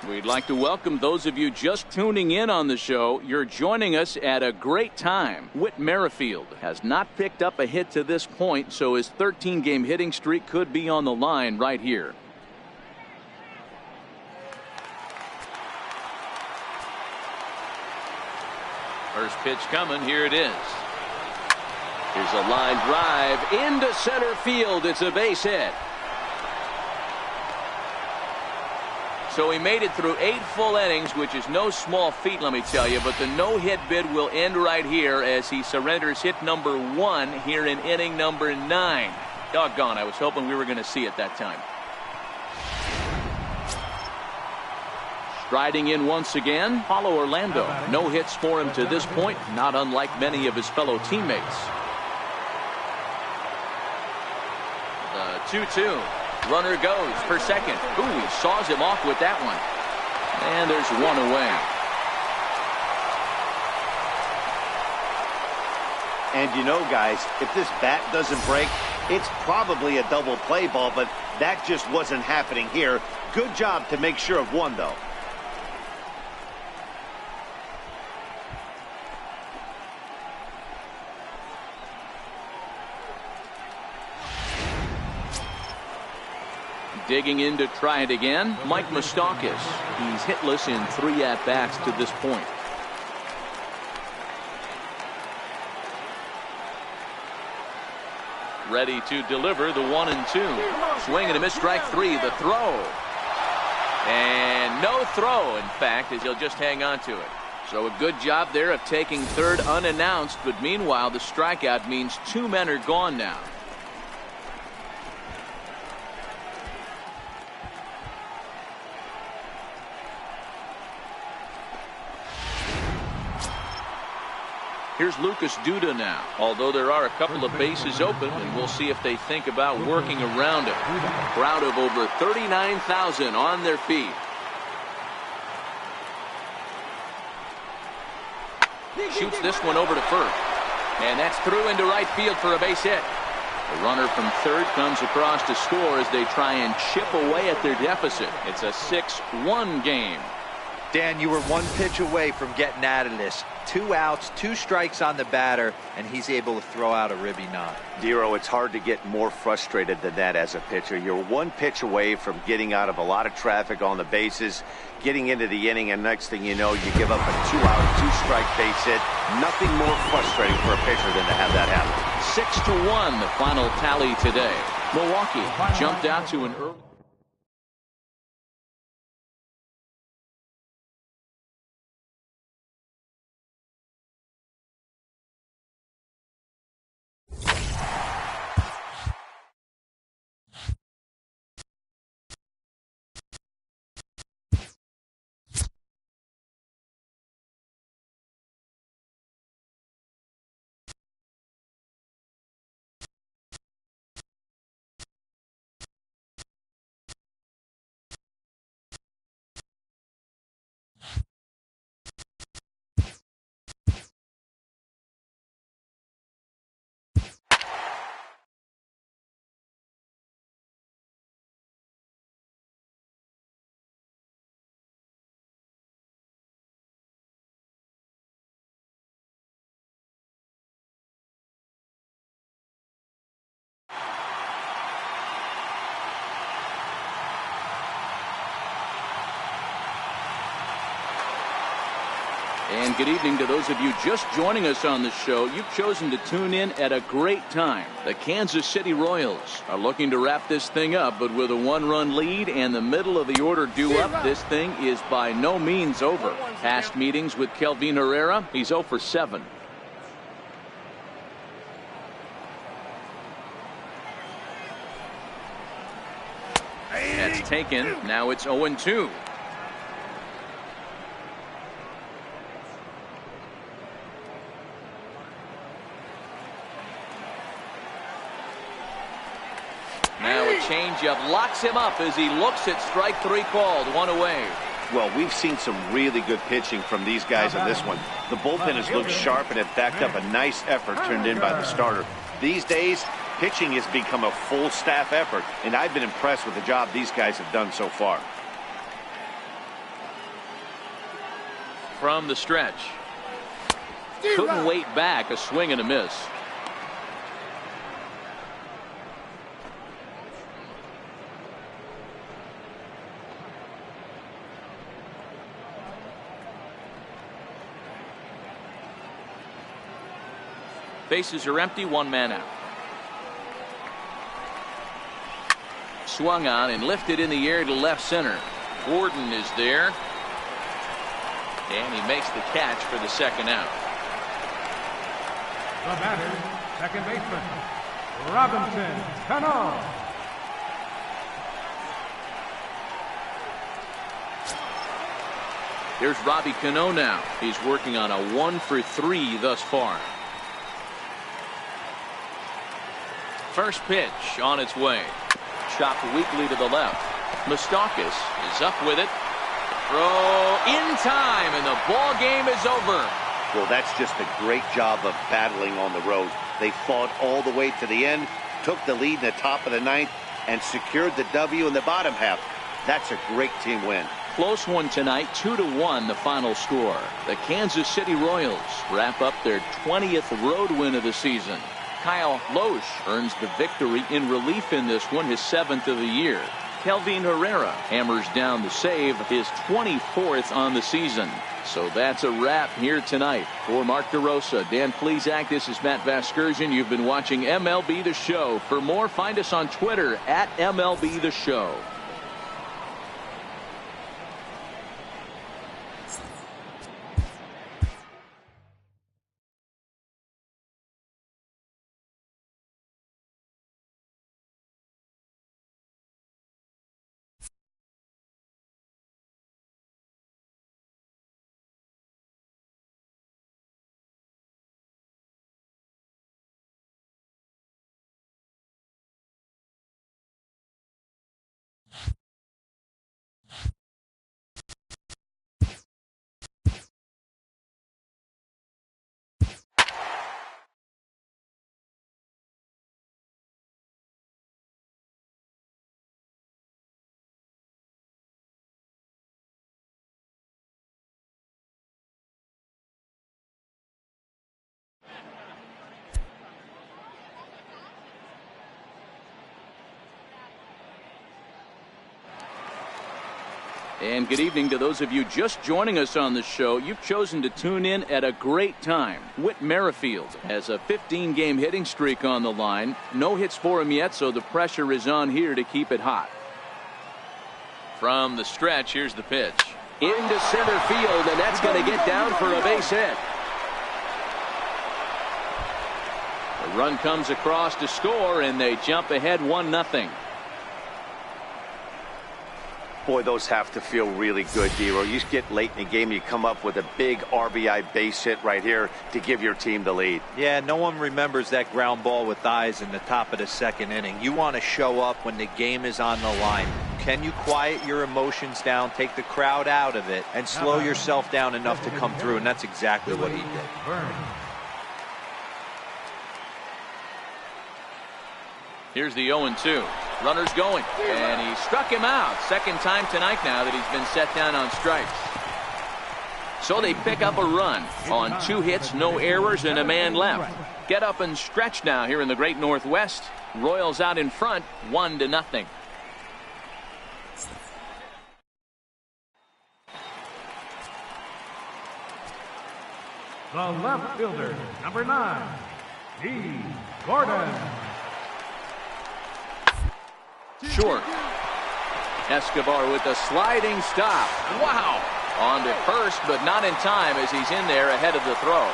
We'd like to welcome those of you just tuning in on the show. You're joining us at a great time. Whit Merrifield has not picked up a hit to this point, so his 13-game hitting streak could be on the line right here. First pitch coming. Here it is. Here's a line drive into center field. It's a base hit. So he made it through 8 full innings, which is no small feat, let me tell you. But the no-hit bid will end right here as he surrenders hit number 1 here in inning number 9. Doggone, I was hoping we were going to see it that time. Striding in once again, Paulo Orlando. No hits for him to this point, not unlike many of his fellow teammates. The 2-2. Runner goes for second. Ooh, he saws him off with that one. And there's one away. And you know, guys, if this bat doesn't break, it's probably a double play ball, but that just wasn't happening here. Good job to make sure of one, though. Digging in to try it again, Mike Moustakas. He's hitless in 3 at-bats to this point. Ready to deliver the 1-2. Swing and a miss, strike 3. The throw. And no throw, in fact, as he'll just hang on to it. So a good job there of taking third unannounced, but meanwhile the strikeout means 2 men are gone now. Here's Lucas Duda now, although there are a couple of bases open, and we'll see if they think about working around it. A crowd of over 39,000 on their feet. Shoots this one over to first, and that's through into right field for a base hit. The runner from third comes across to score as they try and chip away at their deficit. It's a 6-1 game. Dan, you were 1 pitch away from getting out of this. 2 outs, 2 strikes on the batter, and he's able to throw out a ribby knock. Dero, it's hard to get more frustrated than that as a pitcher. You're 1 pitch away from getting out of a lot of traffic on the bases, getting into the inning, and next thing you know, you give up a 2-out, 2-strike base hit. Nothing more frustrating for a pitcher than to have that happen. 6-1, the final tally today. Milwaukee jumped out to an early. And good evening to those of you just joining us on the show. You've chosen to tune in at a great time. The Kansas City Royals are looking to wrap this thing up, but with a 1-run lead and the middle of the order due up, this thing is by no means over. Past meetings with Kelvin Herrera, he's 0 for 7. That's taken. Now it's 0-2. Now a changeup locks him up as he looks at strike 3 called. 1 away. Well, we've seen some really good pitching from these guys on this one. The bullpen has looked sharp and it backed up a nice effort turned in by the starter. These days, pitching has become a full staff effort, and I've been impressed with the job these guys have done so far. From the stretch. Couldn't wait back. A swing and a miss. Bases are empty, one man out. Swung on and lifted in the air to left center. Gordon is there. And he makes the catch for the second out. The batter, second baseman, Robinson Cano. Here's Robbie Cano now. He's working on a 1-for-3 thus far. First pitch on its way. Chopped weakly to the left. Moustakas is up with it. Throw in time, and the ball game is over. Well, that's just a great job of battling on the road. They fought all the way to the end, took the lead in the top of the ninth, and secured the W in the bottom half. That's a great team win. Close one tonight, 2-1 the final score. The Kansas City Royals wrap up their 20th road win of the season. Kyle Loesch earns the victory in relief in this one, his 7th of the year. Kelvin Herrera hammers down the save, his 24th on the season. So that's a wrap here tonight. For Mark DeRosa, Dan Plesac, this is Matt Vasgersian. You've been watching MLB The Show. For more, find us on Twitter at MLB The Show. And good evening to those of you just joining us on the show. You've chosen to tune in at a great time. Whit Merrifield has a 15-game hitting streak on the line. No hits for him yet, so the pressure is on here to keep it hot. From the stretch, here's the pitch. Into center field, and that's going to get down for a base hit. The run comes across to score, and they jump ahead 1-0. Boy, those have to feel really good, Dero. You get late in the game, you come up with a big RBI base hit right here to give your team the lead. Yeah, no one remembers that ground ball with eyes in the top of the second inning. You want to show up when the game is on the line. Can you quiet your emotions down, take the crowd out of it, and slow yourself down enough to come through? And that's exactly what he did. Here's the 0-2. Runners going, and he struck him out. Second time tonight now that he's been set down on strikes. So they pick up a run on 2 hits, no errors, and a man left. Get up and stretch now here in the Great Northwest. Royals out in front, 1-0. The left fielder, number 9, D. Gordon. Short. Escobar with a sliding stop. Wow. On to first, but not in time as he's in there ahead of the throw.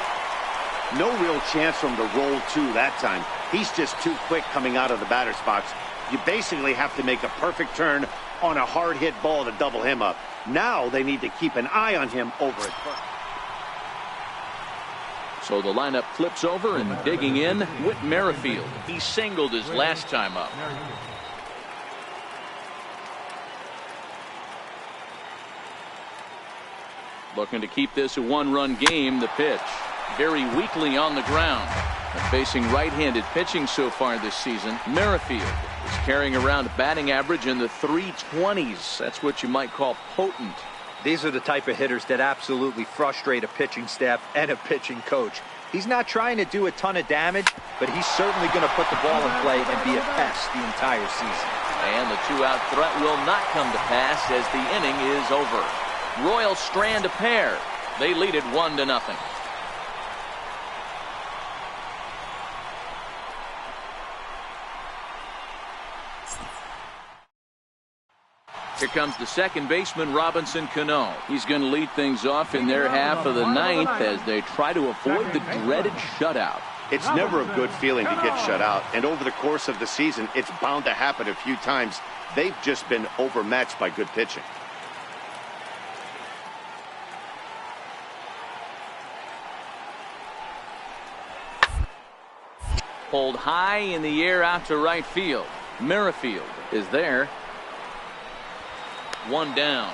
No real chance for him to roll 2 that time. He's just too quick coming out of the batter's box. You basically have to make a perfect turn on a hard hit ball to double him up. Now they need to keep an eye on him over at first. So the lineup flips over, and digging in, Whit Merrifield. He singled his last time up. Looking to keep this a 1-run game. The pitch very weakly on the ground. And facing right-handed pitching so far this season, Merrifield is carrying around a batting average in the 320s. That's what you might call potent. These are the type of hitters that absolutely frustrate a pitching staff and a pitching coach. He's not trying to do a ton of damage, but he's certainly going to put the ball in play and be a pest the entire season. And the two-out threat will not come to pass as the inning is over. Royals strand a pair. They lead it 1-0. Here comes the second baseman, Robinson Cano. He's going to lead things off in their half of the ninth as they try to avoid the dreaded shutout. It's never a good feeling to get shut out, and over the course of the season, it's bound to happen a few times. They've just been overmatched by good pitching. Pulled high in the air out to right field. Merrifield is there. One down.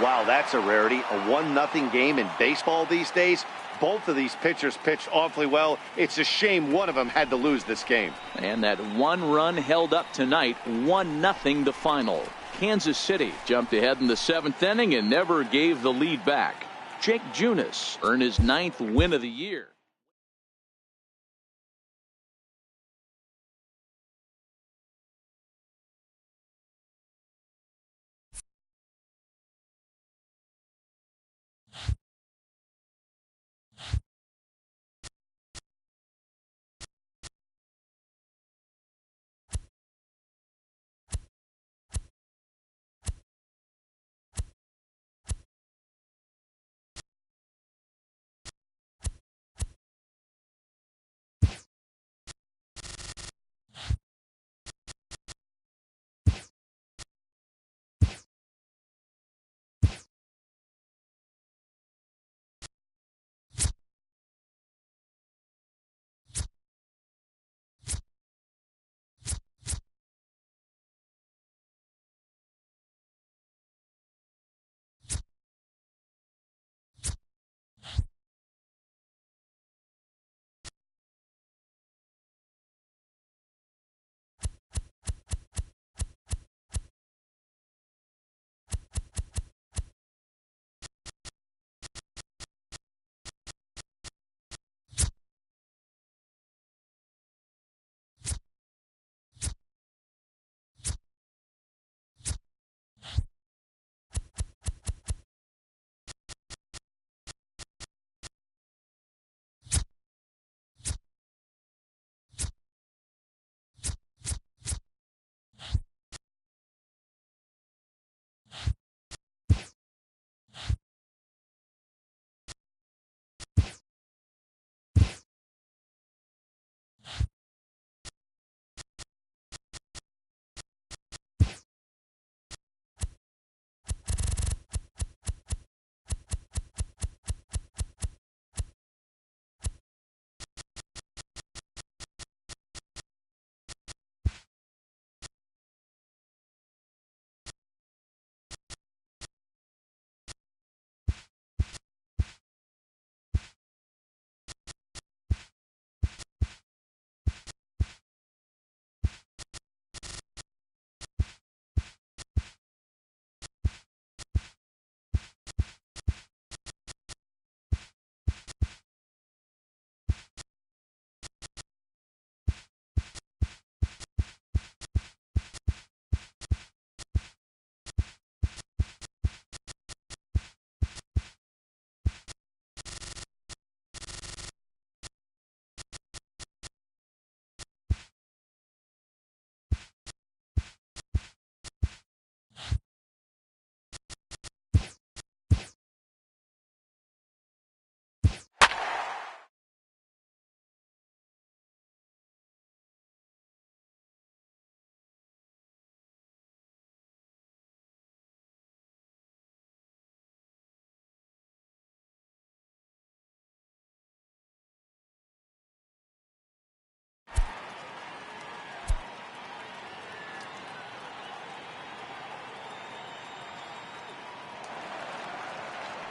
Wow, that's a rarity. A 1-0 game in baseball these days. Both of these pitchers pitched awfully well. It's a shame one of them had to lose this game. And that one run held up tonight. 1-0 the final. Kansas City jumped ahead in the seventh inning and never gave the lead back. Jake Junis earned his 9th win of the year.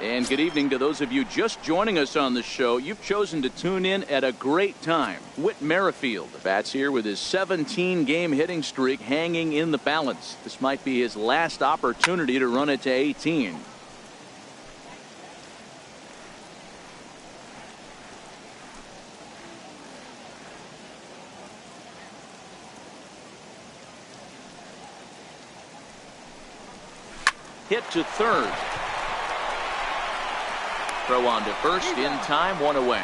And good evening to those of you just joining us on the show. You've chosen to tune in at a great time. Whit Merrifield bats here with his 17-game hitting streak hanging in the balance. This might be his last opportunity to run it to 18. Hit to third. Throw on to first in time, one away.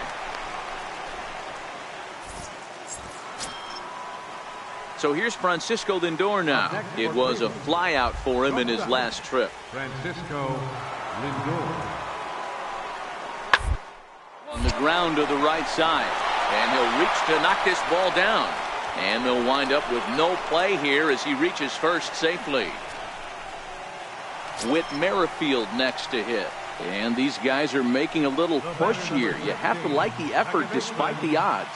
So here's Francisco Lindor now. It was a flyout for him in his last trip. Francisco Lindor. On the ground to the right side. And he'll reach to knock this ball down. And they'll wind up with no play here as he reaches first safely. Whit Merrifield next to hit. And these guys are making a little push here. You have to like the effort despite the odds.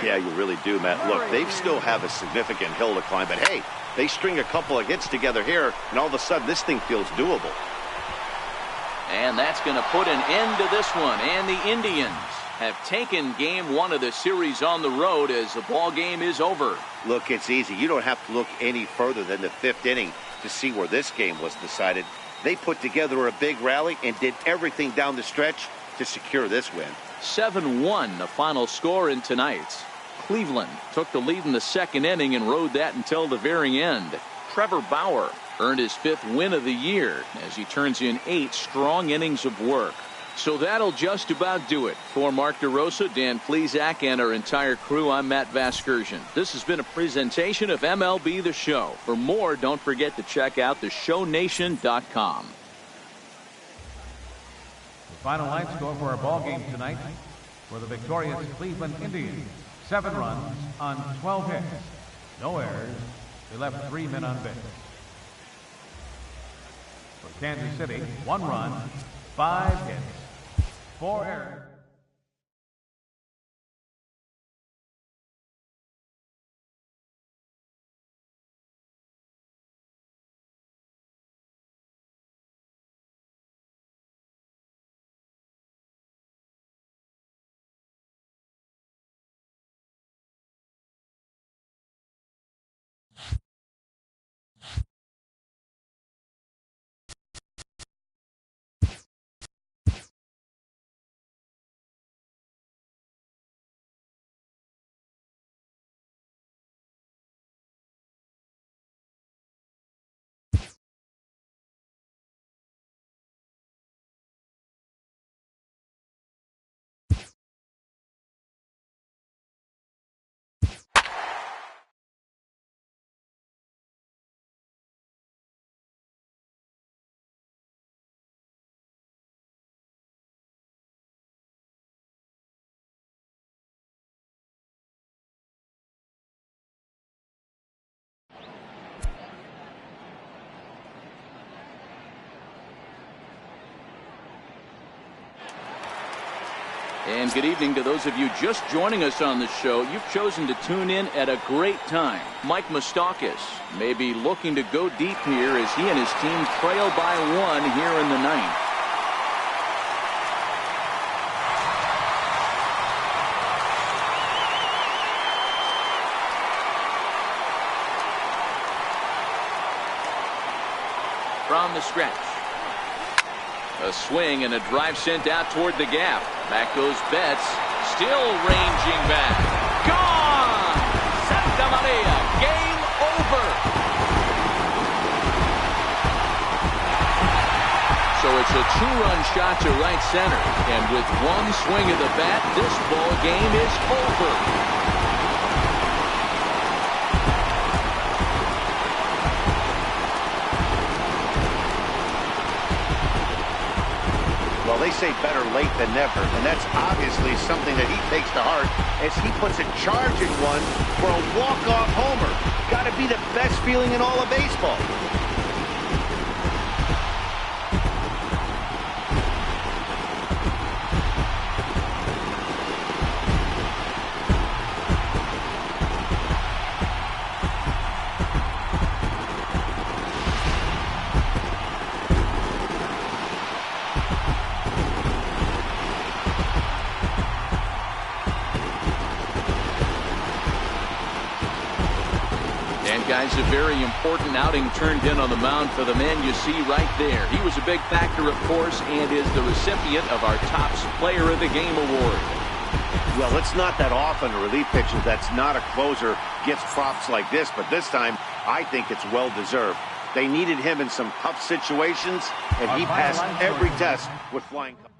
Yeah, you really do, Matt. Look, they still have a significant hill to climb, but hey, they string a couple of hits together here, and all of a sudden this thing feels doable. And that's going to put an end to this one. And the Indians have taken game one of the series on the road as the ball game is over. Look, it's easy. You don't have to look any further than the fifth inning to see where this game was decided. They put together a big rally and did everything down the stretch to secure this win. 7-1 the final score in tonight's. Cleveland took the lead in the second inning and rode that until the very end. Trevor Bauer earned his fifth win of the year as he turns in 8 strong innings of work. So that'll just about do it. For Mark DeRosa, Dan Plesac, and our entire crew, I'm Matt Vasgersian. This has been a presentation of MLB The Show. For more, don't forget to check out theshownation.com. The final line score for our ball game tonight for the victorious Cleveland Indians. 7 runs on 12 hits. No errors. They left 3 men on base. For Kansas City, 1 run, 5 hits, 4 errors. And good evening to those of you just joining us on the show. You've chosen to tune in at a great time. Mike Moustakas may be looking to go deep here as he and his team trail by 1 here in the 9th. From the stretch. A swing and a drive sent out toward the gap. Back goes Betts. Still ranging back. Gone! Santa Maria. Game over. So it's a 2-run shot to right center. And with 1 swing of the bat, this ball game is over. Well, they say better late than never, and that's obviously something that he takes to heart as he puts a charge in one for a walk-off homer. Got to be the best feeling in all of baseball. And guys, a very important outing turned in on the mound for the man you see right there. He was a big factor, of course, and is the recipient of our Topps Player of the Game award. Well, it's not that often a relief pitcher that's not a closer gets props like this, but this time I think it's well deserved. They needed him in some tough situations, and he passed every test with flying colors.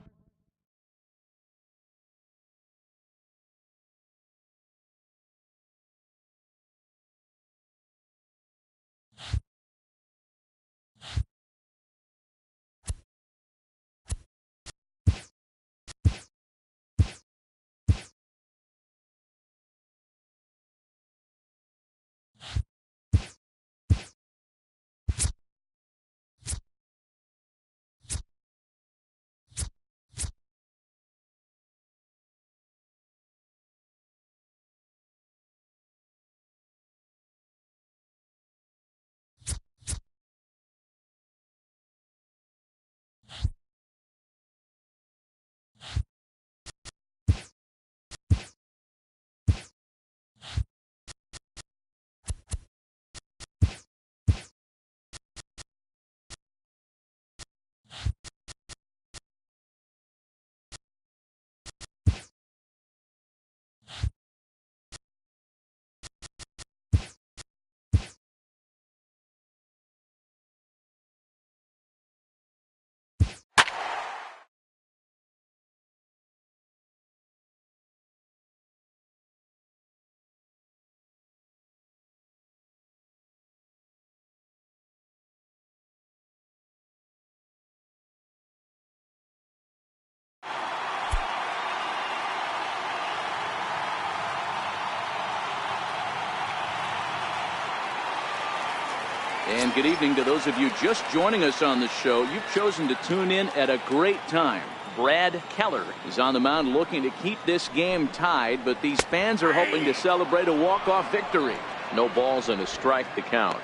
And good evening to those of you just joining us on the show. You've chosen to tune in at a great time. Brad Keller is on the mound looking to keep this game tied, but these fans are hoping to celebrate a walk-off victory. No balls and a strike to count.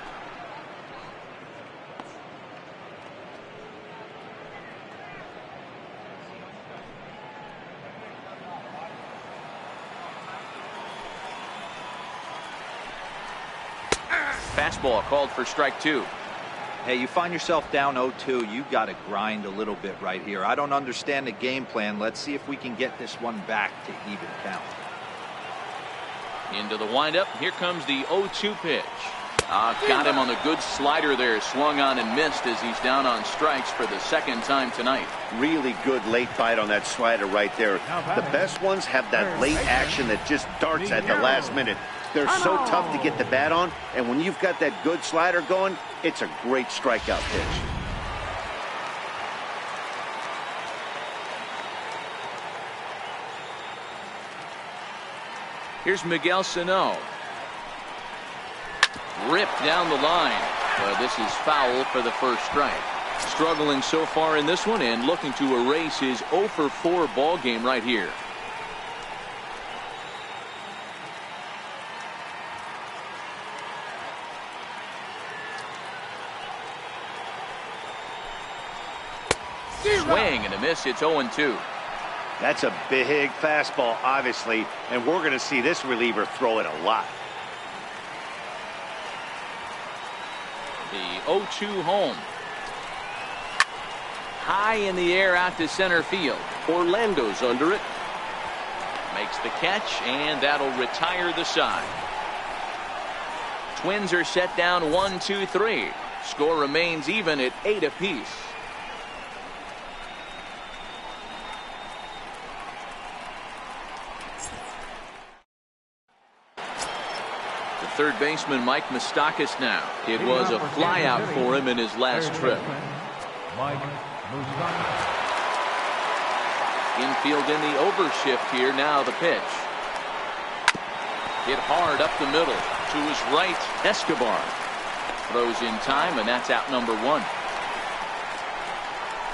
Fastball called for strike two. Hey, you find yourself down 0-2. You got to grind a little bit right here. I don't understand the game plan. Let's see if we can get this one back to even count. Into the windup. Here comes the 0-2 pitch. Got him on the good slider there. Swung on and missed as he's down on strikes for the second time tonight. Really good late bite on that slider right there. The best ones have that late action that just darts at the last minute. They're so tough to get the bat on, and when you've got that good slider going, it's a great strikeout pitch. Here's Miguel Sano. Ripped down the line. Well, this is foul for the first strike. Struggling so far in this one and looking to erase his 0-for-4 ball game right here. Swing and a miss. It's 0-2. That's a big fastball, obviously, and we're going to see this reliever throw it a lot. The 0-2 home. High in the air out to center field. Orlando's under it. Makes the catch, and that'll retire the side. Twins are set down 1-2-3. Score remains even at 8 apiece. Third baseman Mike Moustakas now. It was a flyout for him in his last trip. Infield in the overshift here. Now the pitch. Hit hard up the middle. To his right, Escobar. Throws in time, and that's out number one.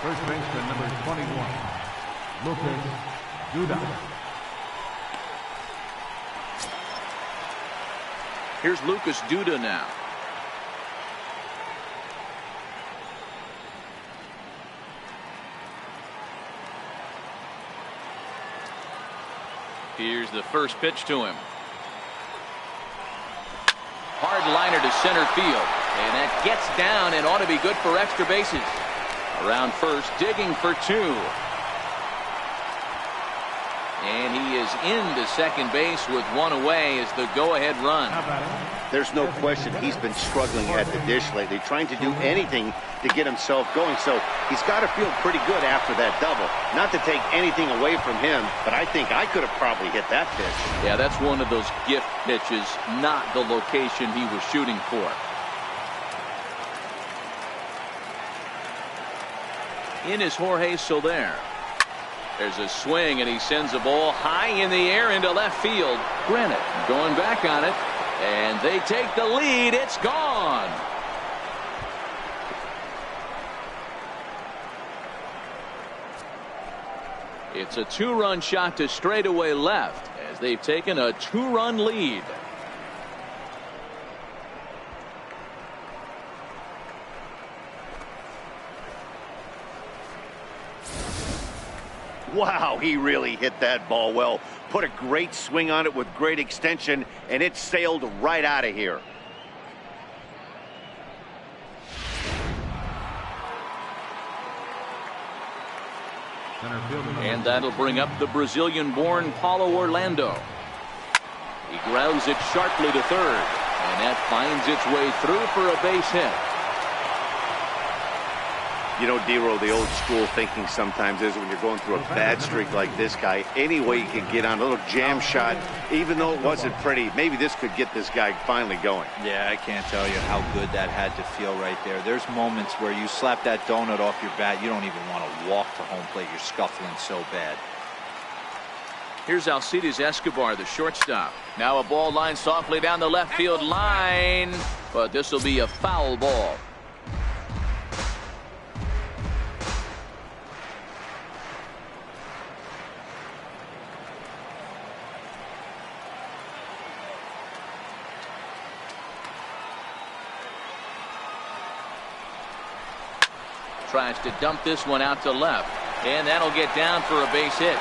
First baseman number 21, Lucas Duda. Here's Lucas Duda now. Here's the first pitch to him. Hard liner to center field. And that gets down and ought to be good for extra bases. Around first, digging for 2. And he is into second base with 1 away as the go-ahead run. There's no question he's been struggling at the dish lately, trying to do anything to get himself going. So he's got to feel pretty good after that double. Not to take anything away from him, but I think I could have probably hit that pitch. Yeah, that's one of those gift pitches, not the location he was shooting for. In is Jorge Soler. There's a swing, and he sends a ball high in the air into left field. Granite going back on it, and they take the lead. It's gone. It's a 2-run shot to straightaway left as they've taken a 2-run lead. Wow, he really hit that ball well. Put a great swing on it with great extension, and it sailed right out of here. And that'll bring up the Brazilian-born Paulo Orlando. He grounds it sharply to third, and that finds its way through for a base hit. You know, D-Row, the old school thinking sometimes is when you're going through a bad streak like this guy, any way you can get on a little jam shot, even though it wasn't pretty, maybe this could get this guy finally going. Yeah, I can't tell you how good that had to feel right there. There's moments where you slap that donut off your bat, you don't even want to walk to home plate. You're scuffling so bad. Here's Alcides Escobar, the shortstop. Now a ball lined softly down the left field line, but this will be a foul ball. Tries to dump this one out to left, and that'll get down for a base hit.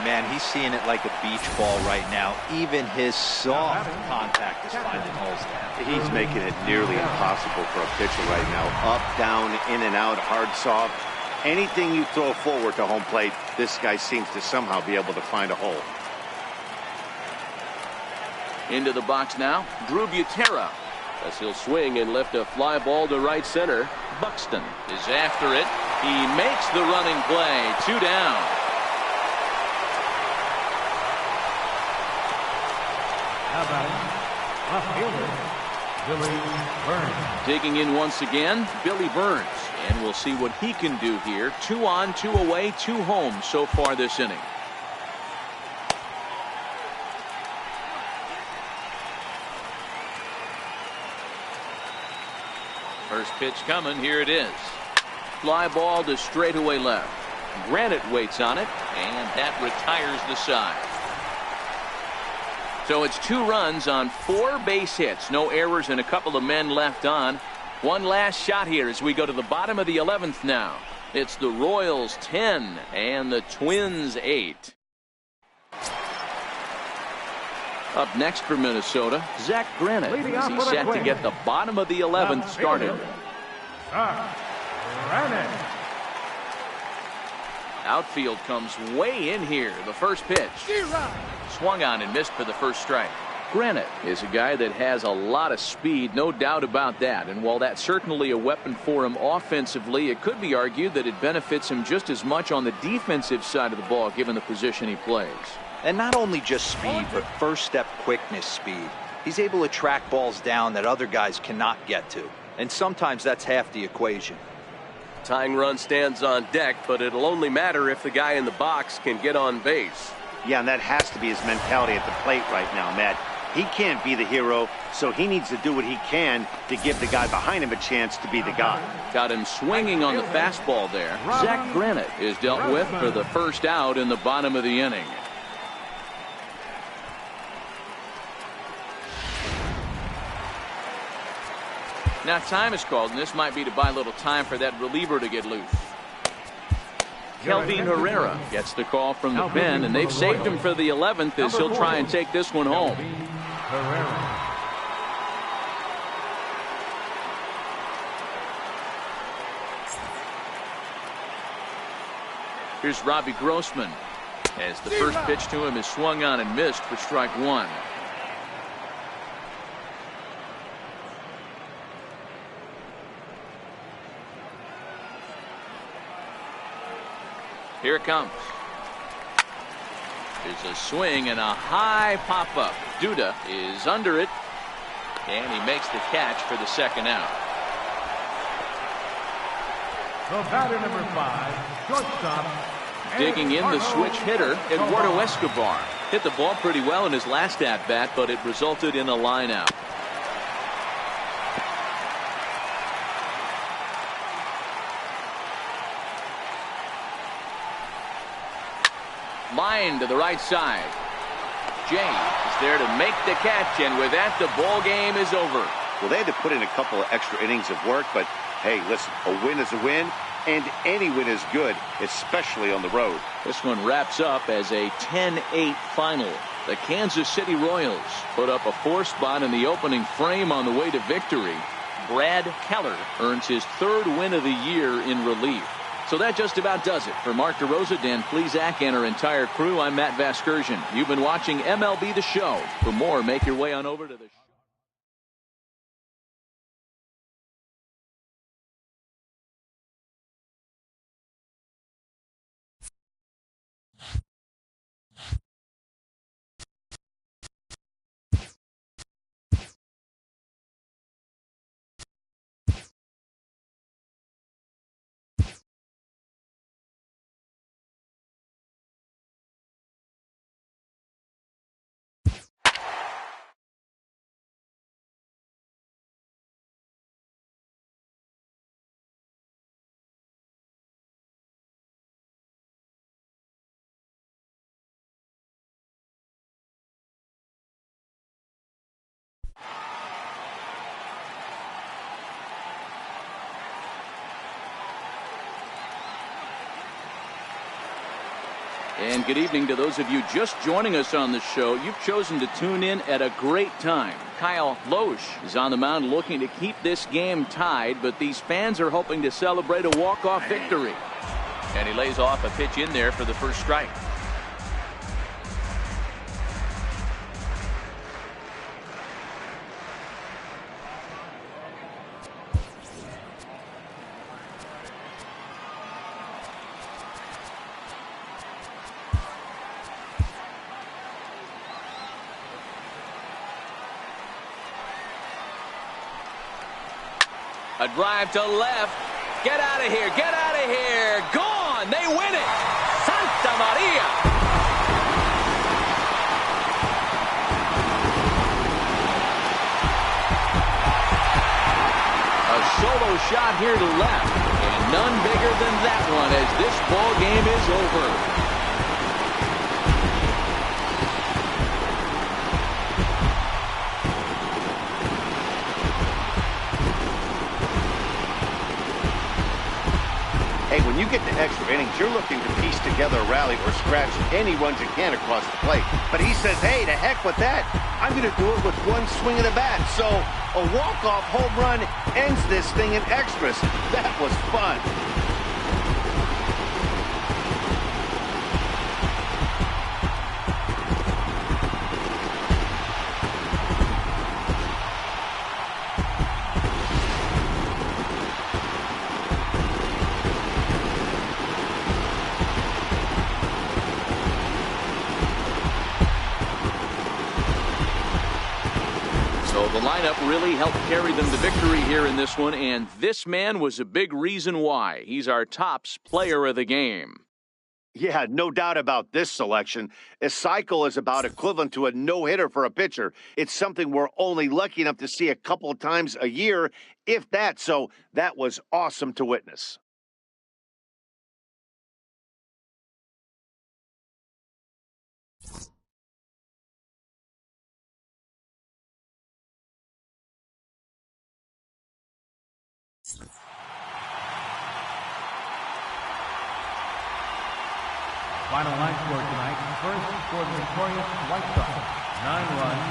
Man, he's seeing it like a beach ball right now. Even his soft contact is finding holes there. He's making it nearly impossible for a pitcher right now. Up, down, in and out, hard, soft. Anything you throw forward to home plate, this guy seems to somehow be able to find a hole. Into the box now, Drew Butera. As he'll swing and lift a fly ball to right center. Buxton is after it. He makes the running play. 2 down. How about it? Left fielder, Billy Burns. Digging in once again, Billy Burns. And we'll see what he can do here. 2 on, 2 away, 2 home so far this inning. First pitch coming. Here it is. Fly ball to straightaway left. Granite waits on it, and that retires the side. So it's 2 runs on 4 base hits. No errors and a couple of men left on. One last shot here as we go to the bottom of the 11th now. It's the Royals 10 and the Twins 8. Up next for Minnesota, Zach Granite. As he's set to get the bottom of the 11th started. Granite. Outfield comes way in here. The first pitch. Swung on and missed for the first strike. Granite is a guy that has a lot of speed, no doubt about that. And while that's certainly a weapon for him offensively, it could be argued that it benefits him just as much on the defensive side of the ball, given the position he plays. And not only just speed, but first step quickness speed. He's able to track balls down that other guys cannot get to. And sometimes that's half the equation. Tying run stands on deck, but it'll only matter if the guy in the box can get on base. Yeah, and that has to be his mentality at the plate right now, Matt. He can't be the hero, so he needs to do what he can to give the guy behind him a chance to be the guy. Got him swinging on the fastball there. Zach Granite is dealt with for the first out in the bottom of the inning. Now time is called, and this might be to buy a little time for that reliever to get loose. Kelvin Herrera gets the call from the pen, and they've saved him for the 11th as he'll try and take this one home. Herrera. Here's Robbie Grossman as the first pitch to him is swung on and missed for strike one. Here it comes. There's a swing and a high pop-up. Duda is under it, and he makes the catch for the second out. The batter, number 5, shortstop. Digging in the switch hitter, Eduardo Escobar. Hit the ball pretty well in his last at-bat, but it resulted in a line-out. Line to the right side. Jay is there to make the catch, and with that, the ball game is over. Well, they had to put in a couple of extra innings of work, but hey, listen, a win is a win, and any win is good, especially on the road. This one wraps up as a 10-8 final. The Kansas City Royals put up a 4 spot in the opening frame on the way to victory. Brad Keller earns his 3rd win of the year in relief. So that just about does it. For Mark DeRosa, Dan Plesac, and our entire crew, I'm Matt Vasgersian. You've been watching MLB The Show. For more, make your way on over to the And good evening to those of you just joining us on the show. You've chosen to tune in at a great time. Kyle Loesch is on the mound looking to keep this game tied, but these fans are hoping to celebrate a walk-off victory. And he lays off a pitch in there for the first strike. A drive to left. Get out of here. Get out of here. Gone. They win it. Santa Maria. A solo shot here to left. And none bigger than that one as this ball game is over. When you get to extra innings, you're looking to piece together a rally or scratch any runs you can across the plate. But he says, hey, to heck with that. I'm going to do it with one swing of the bat. So a walk-off home run ends this thing in extras. That was fun. The lineup really helped carry them to victory here in this one, and this man was a big reason why. He's our tops player of the game. Yeah, no doubt about this selection. A cycle is about equivalent to a no-hitter for a pitcher. It's something we're only lucky enough to see a couple of times a year, if that. So that was awesome to witness. Final line score tonight. First for the victorious White Sox, 9 runs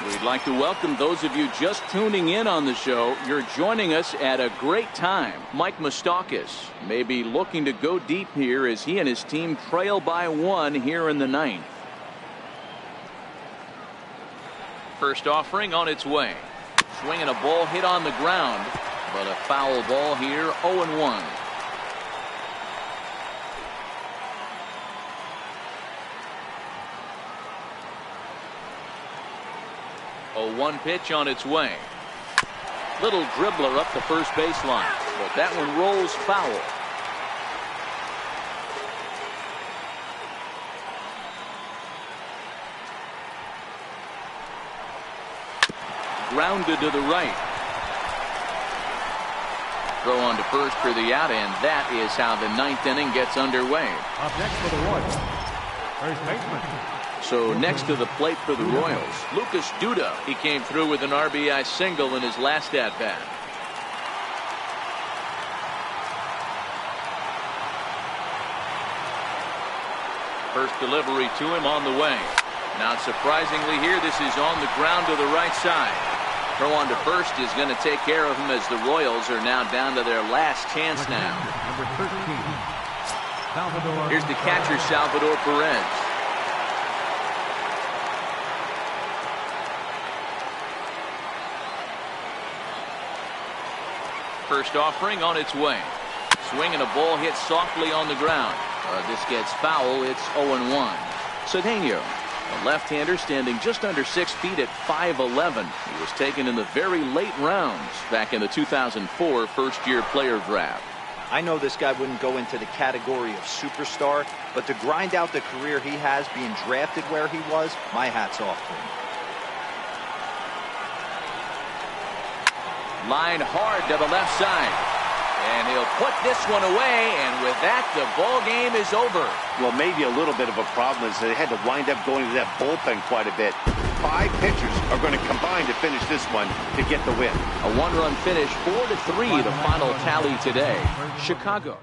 We'd like to welcome those of you just tuning in on the show. You're joining us at a great time. Mike Moustakas may be looking to go deep here as he and his team trail by 1 here in the 9th. First offering on its way. Swinging a ball hit on the ground, but a foul ball here, 0-1. 0-1 pitch on its way. Little dribbler up the first baseline, but that one rolls foul. Grounded to the right. Throw on to first for the out, and that is how the 9th inning gets underway. Up next for the Royals, first baseman. So next to the plate for the Royals, Lucas Duda. He came through with an RBI single in his last at-bat. First delivery to him on the way. Not surprisingly here, this is on the ground to the right side. Throw on to first is going to take care of him as the Royals are now down to their last chance now. Number 13, Salvador. Here's the catcher, Salvador Perez. First offering on its way. Swinging a ball hit softly on the ground. This gets foul. It's 0-1. Cedeno, a left-hander standing just under 6 feet at 5'11". He was taken in the very late rounds back in the 2004 first-year player draft. I know this guy wouldn't go into the category of superstar, but to grind out the career he has being drafted where he was, my hat's off to him. Line hard to the left side. And he'll put this one away, and with that, the ball game is over. Well, maybe a little bit of a problem is they had to wind up going to that bullpen quite a bit. 5 pitchers are going to combine to finish this one to get the win. A 1-run finish, 4-3, the final tally today. Chicago.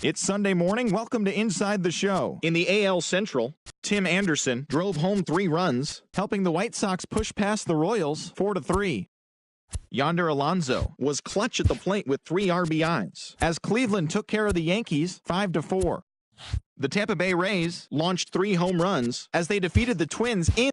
It's Sunday morning. Welcome to Inside the Show. In the AL Central, Tim Anderson drove home 3 runs, helping the White Sox push past the Royals 4-3. Yonder Alonso was clutch at the plate with 3 RBIs, as Cleveland took care of the Yankees 5-4. The Tampa Bay Rays launched 3 home runs as they defeated the Twins in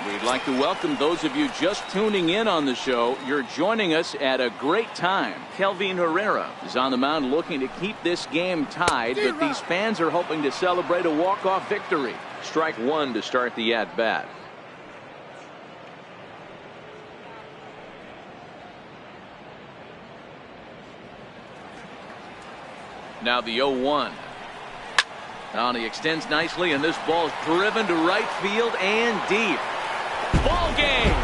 We'd like to welcome those of you just tuning in on the show. You're joining us at a great time. Kelvin Herrera is on the mound looking to keep this game tied, but these fans are hoping to celebrate a walk-off victory. Strike 1 to start the at-bat. Now the 0-1. Now he extends nicely, and this ball's driven to right field and deep. Ball game.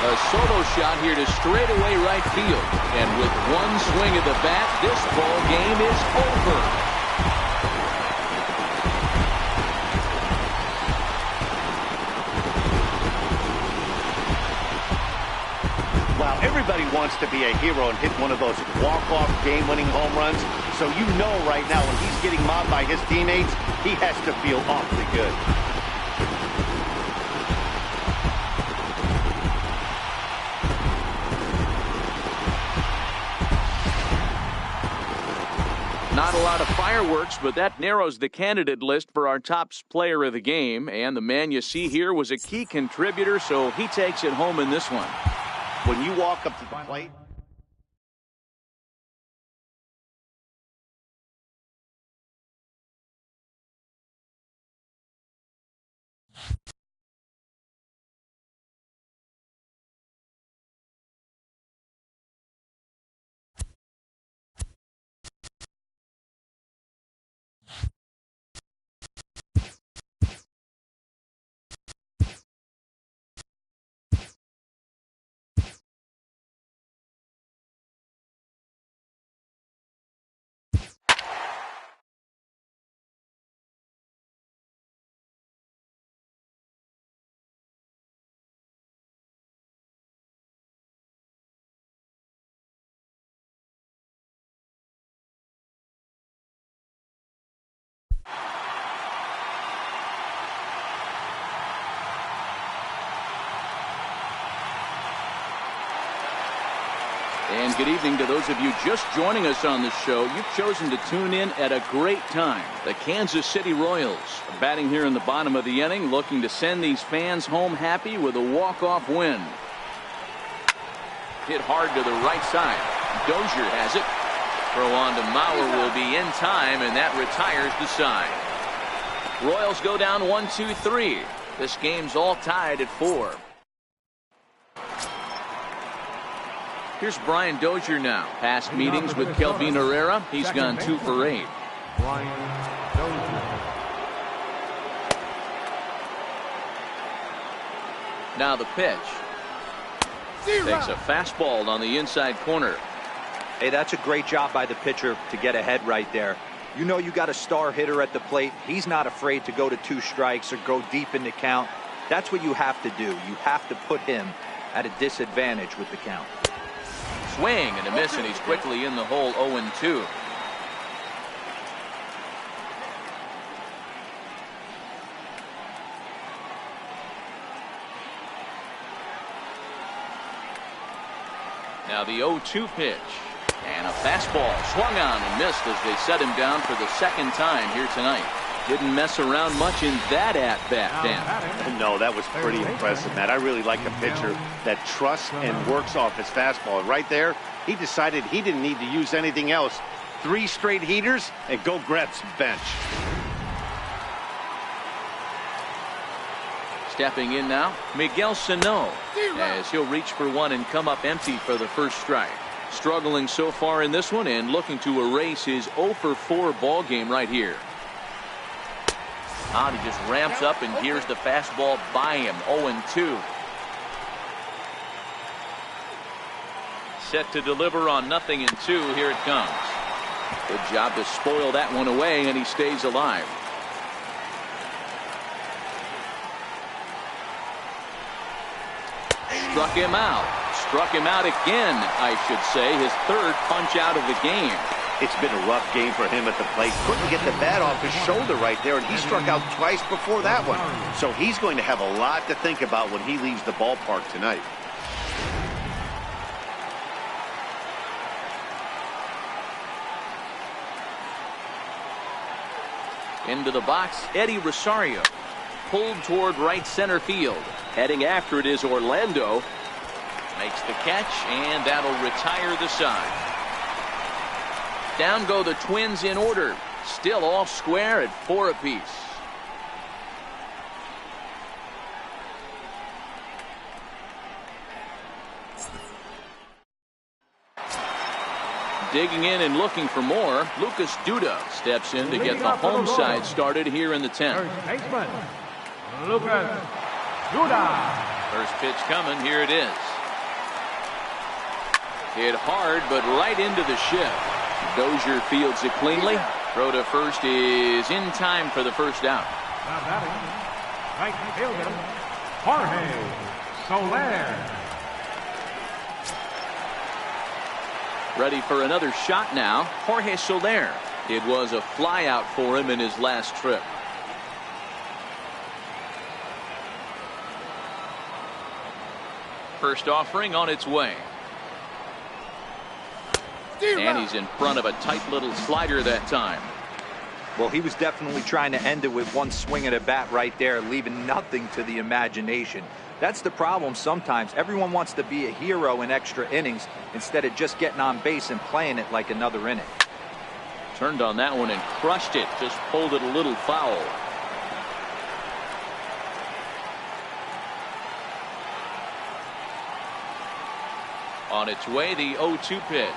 A solo shot here to straightaway right field. And with one swing of the bat, this ball game is over. Everybody wants to be a hero and hit one of those walk-off game-winning home runs. So you know right now when he's getting mobbed by his teammates, he has to feel awfully good. Not a lot of fireworks, but that narrows the candidate list for our top player of the game. And the man you see here was a key contributor, so he takes it home in this one. When you walk up to the plate. And good evening to those of you just joining us on the show. You've chosen to tune in at a great time. The Kansas City Royals are batting here in the bottom of the inning, looking to send these fans home happy with a walk-off win. Hit hard to the right side. Dozier has it. Throw on to Mauer will be in time, and that retires the side. Royals go down 1-2-3. This game's all tied at 4. Here's Brian Dozier now. Past meetings with Kelvin Herrera, he's gone 2 for 8. Now the pitch. Takes a fastball on the inside corner. Hey, that's a great job by the pitcher to get ahead right there. You know you got a star hitter at the plate. He's not afraid to go to 2 strikes or go deep in the count. That's what you have to do. You have to put him at a disadvantage with the count. Swing and a miss, and he's quickly in the hole. 0-2. Now the 0-2 pitch. And a fastball swung on and missed as they set him down for the second time here tonight. Didn't mess around much in that at-bat, Dan. No, that was pretty impressive, Matt. I really like a pitcher that trusts and works off his fastball. Right there, he decided he didn't need to use anything else. 3 straight heaters and go grab some bench. Stepping in now, Miguel Sano, as he'll reach for one and come up empty for the first strike. Struggling so far in this one and looking to erase his 0-for-4 ball game right here. He just ramps up and here's the fastball by him. 0-2. Set to deliver on 0-2. Here it comes. Good job to spoil that one away, and he stays alive. Struck him out. Struck him out again, I should say. His 3rd punch out of the game. It's been a rough game for him at the plate. Couldn't get the bat off his shoulder right there, and he struck out twice before that one. So he's going to have a lot to think about when he leaves the ballpark tonight. Into the box, Eddie Rosario. Pulled toward right center field. Heading after it is Orlando. Makes the catch, and that'll retire the side. Down go the Twins in order. Still all square at 4 apiece. Digging in and looking for more, Lucas Duda steps in to get the home side started here in the 10th. First baseman, Lucas Duda. First pitch coming. Here it is. Hit hard, but right into the shift. Dozier fields it cleanly. Throw to first is in time for the first out. Now batting, right fielder, Jorge Soler. Ready for another shot now. Jorge Soler. It was a fly out for him in his last trip. First offering on its way. And he's in front of a tight little slider that time. Well, he was definitely trying to end it with one swing of the bat right there, leaving nothing to the imagination. That's the problem sometimes. Everyone wants to be a hero in extra innings instead of just getting on base and playing it like another inning. Turned on that one and crushed it. Just pulled it a little foul. On its way, the 0-2 pitch.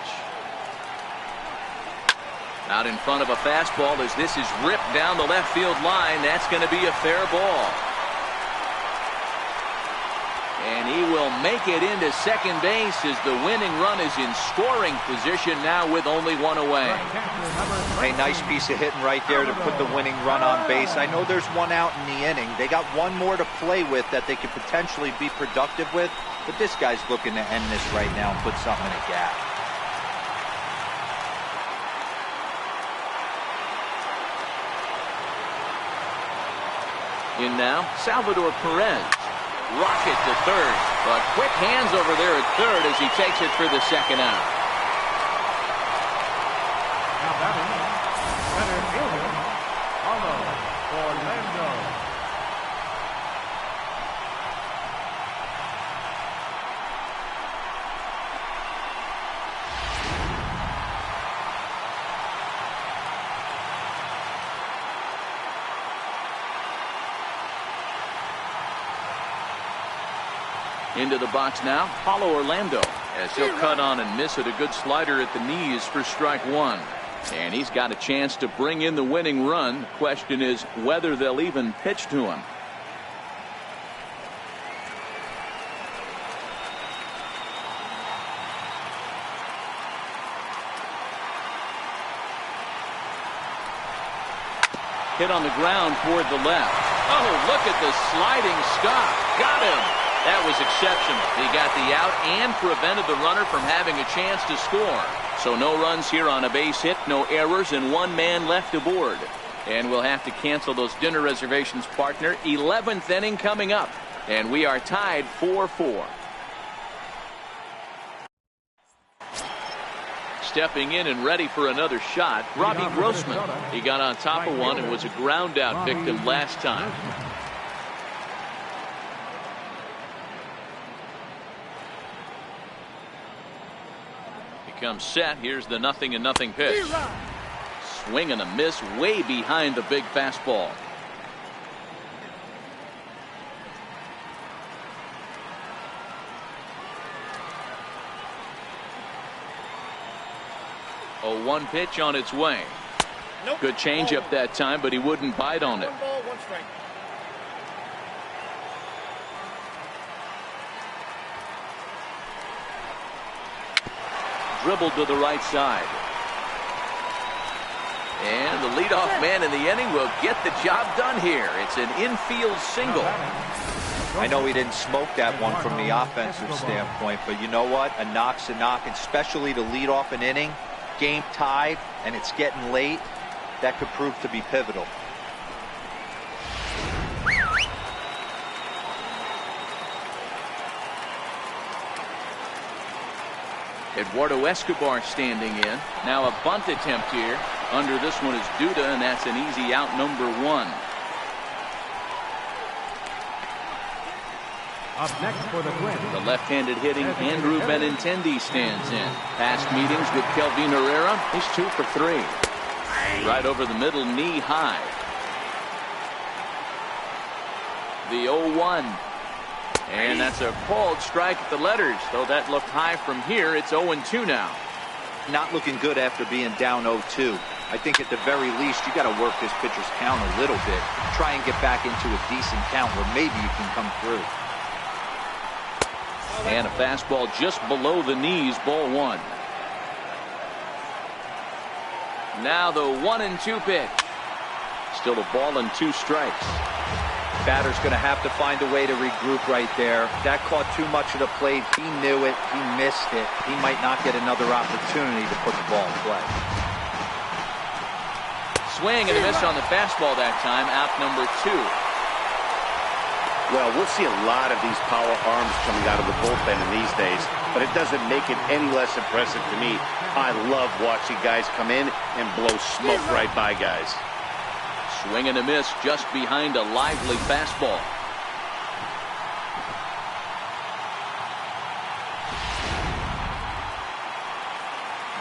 Out in front of a fastball as this is ripped down the left field line. That's going to be a fair ball. And he will make it into second base as the winning run is in scoring position now with only one away. A nice piece of hitting right there to put the winning run on base. I know there's one out in the inning. They got one more to play with that they could potentially be productive with. But this guy's looking to end this right now and put something in a gap. In now, Salvador Perez. Rocket to third, but quick hands over there at third as he takes it for the second out. Now batting, center fielder, Orlando. Into the box now, Paulo Orlando, as he'll cut on and miss it. A good slider at the knees for strike one. And he's got a chance to bring in the winning run. The question is whether they'll even pitch to him. Hit on the ground toward the left. Oh, look at the sliding stop. Got him. That was exceptional. He got the out and prevented the runner from having a chance to score. So no runs here on a base hit, no errors, and one man left aboard. And we'll have to cancel those dinner reservations, partner. 11th inning coming up, and we are tied 4-4. Stepping in and ready for another shot, Robbie Grossman. He got on top of one and was a ground out victim last time. Comes set. Here's the 0-0 pitch. Swing and a miss way behind the big fastball. A 1 pitch on its way. Good changeup that time, but he wouldn't bite on it. Dribbled to the right side. And the leadoff man in the inning will get the job done here. It's an infield single. I know he didn't smoke that one from the offensive standpoint, but you know what? A knock's a knock, especially to lead off an inning. Game tied, and it's getting late. That could prove to be pivotal. Eduardo Escobar standing in. Now a bunt attempt here. Under this one is Duda, and that's an easy out, number 1. Up next for the Twins. The left-handed hitting Andrew Benintendi stands in. Past meetings with Kelvin Herrera, he's 2 for 3. Right over the middle, knee high. The 0-1. And that's a called strike at the letters, though that looked high from here. It's 0-2 now. Not looking good after being down 0-2. I think at the very least you got to work this pitcher's count a little bit. Try and get back into a decent count where maybe you can come through. And a fastball just below the knees, ball 1. Now the 1-2 pitch. Still a ball and 2 strikes. Batter's going to have to find a way to regroup right there. That caught too much of the plate. He knew it. He missed it. He might not get another opportunity to put the ball in play. Swing and a miss on the fastball that time. Out number 2. Well, we'll see a lot of these power arms coming out of the bullpen in these days, but it doesn't make it any less impressive to me. I love watching guys come in and blow smoke right by guys. Swing and a miss just behind a lively fastball.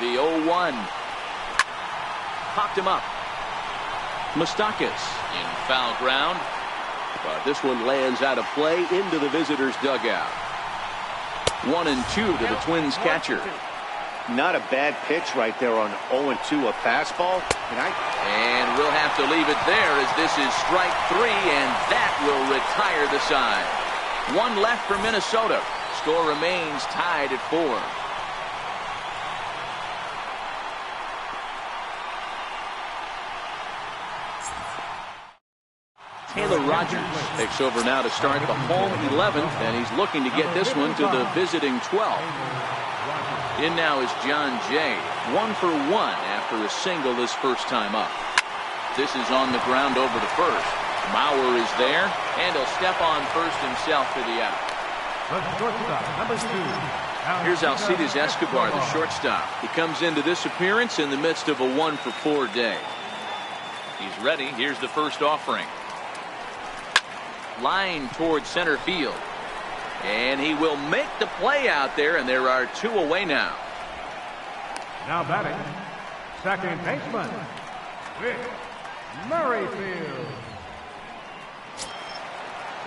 The 0-1. Popped him up. Moustakas in foul ground. But this one lands out of play into the visitors' dugout. 1-2 to the Twins catcher. Not a bad pitch right there on 0-2, a fastball. And we'll have to leave it there as this is strike 3, and that will retire the side. One left for Minnesota. Score remains tied at 4. Taylor Rogers takes over now to start the home 11th, and he's looking to get this one to the visiting 12th. In now is John Jay, 1 for 1 after a single his first time up. This is on the ground over to first. Mauer is there, and he'll step on first himself for the out. Here's Alcides Escobar, the shortstop. He comes into this appearance in the midst of a 1 for 4 day. He's ready. Here's the first offering. Line towards center field. And he will make the play out there, and there are 2 away now. Now batting, second baseman, Whit Merrifield.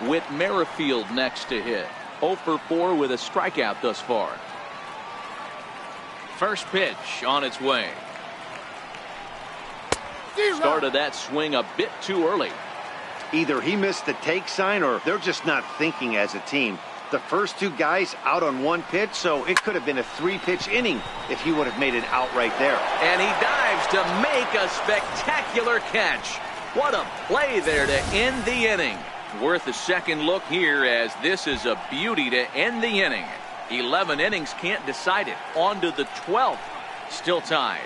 Whit Merrifield next to hit. 0 for 4 with a strikeout thus far. First pitch on its way. Started that swing a bit too early. Either he missed the take sign or they're just not thinking as a team. The first 2 guys out on 1 pitch, so it could have been a 3-pitch inning if he would have made an out right there. And he dives to make a spectacular catch. What a play there to end the inning. Worth a second look here, as this is a beauty to end the inning. 11 innings can't decide it. On to the 12th. Still tied.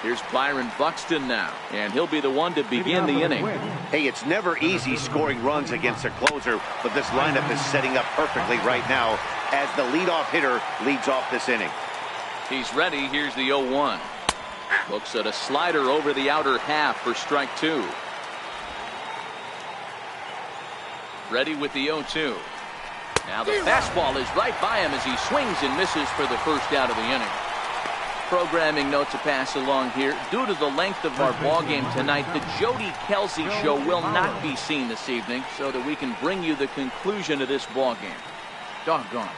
Here's Byron Buxton now, and he'll be the one to begin the inning. Hey, it's never easy scoring runs against a closer, but this lineup is setting up perfectly right now as the leadoff hitter leads off this inning. He's ready. Here's the 0-1. Looks at a slider over the outer half for strike 2. Ready with the 0-2. Now the fastball is right by him as he swings and misses for the first out of the inning. Programming note to pass along here. Due to the length of our ball game tonight, the Jody Kelsey show will not be seen this evening, so that we can bring you the conclusion of this ball game. Doggone.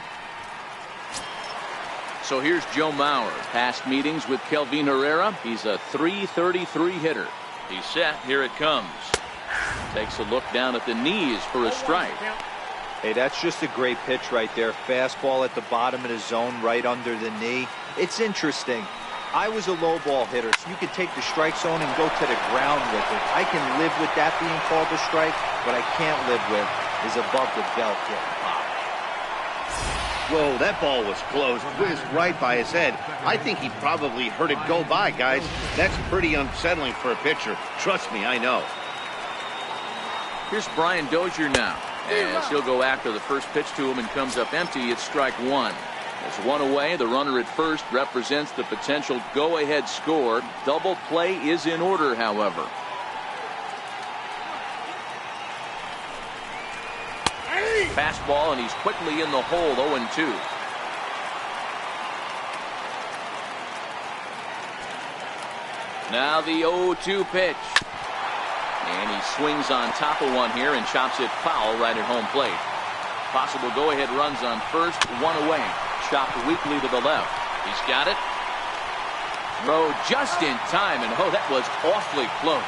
So here's Joe Mauer. Past meetings with Kelvin Herrera. He's a .333 hitter. He's set. Here it comes. Takes a look down at the knees for a strike. Hey, that's just a great pitch right there. Fastball at the bottom of the zone, right under the knee. It's interesting. I was a low ball hitter, so you could take the strike zone and go to the ground with it. I can live with that being called a strike. What I can't live with is above the belt getting popped. Whoa, that ball was close. Whizzed right by his head. I think he probably heard it go by, guys. That's pretty unsettling for a pitcher. Trust me, I know. Here's Brian Dozier now, as he'll go after the first pitch to him and comes up empty. It's strike 1. There's 1 away. The runner at first represents the potential go-ahead score. Double play is in order, however. Fastball, and he's quickly in the hole. 0-2. Now the 0-2 pitch. And he swings on top of one here and chops it foul right at home plate. Possible go-ahead runs on first. 1 away. Chopped weakly to the left. He's got it. Throw just in time, and oh, that was awfully close.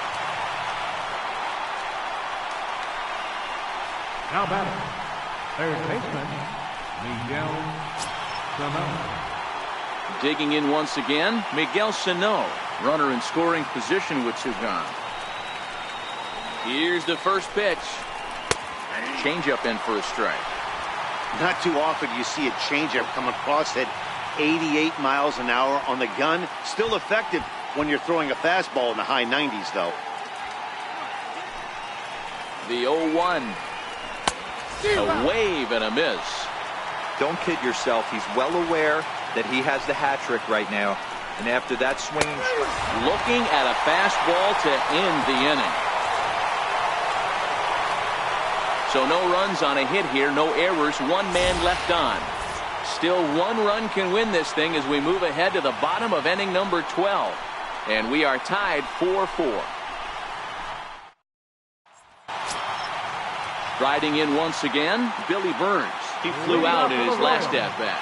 Now batting, third baseman, Miguel Sano. Digging in once again, Miguel Sano. Runner in scoring position with 2 gone. Here's the first pitch. Changeup in for a strike. Not too often you see a changeup come across at 88 miles an hour on the gun. Still effective when you're throwing a fastball in the high 90s, though. The 0-1. A wave and a miss. Don't kid yourself. He's well aware that he has the hat trick right now. And after that swinging strike, looking at a fastball to end the inning. So no runs on a hit here, no errors, one man left on. Still one run can win this thing as we move ahead to the bottom of inning number 12. And we are tied 4-4. Riding in once again, Billy Burns. He flew out in his last at-bat.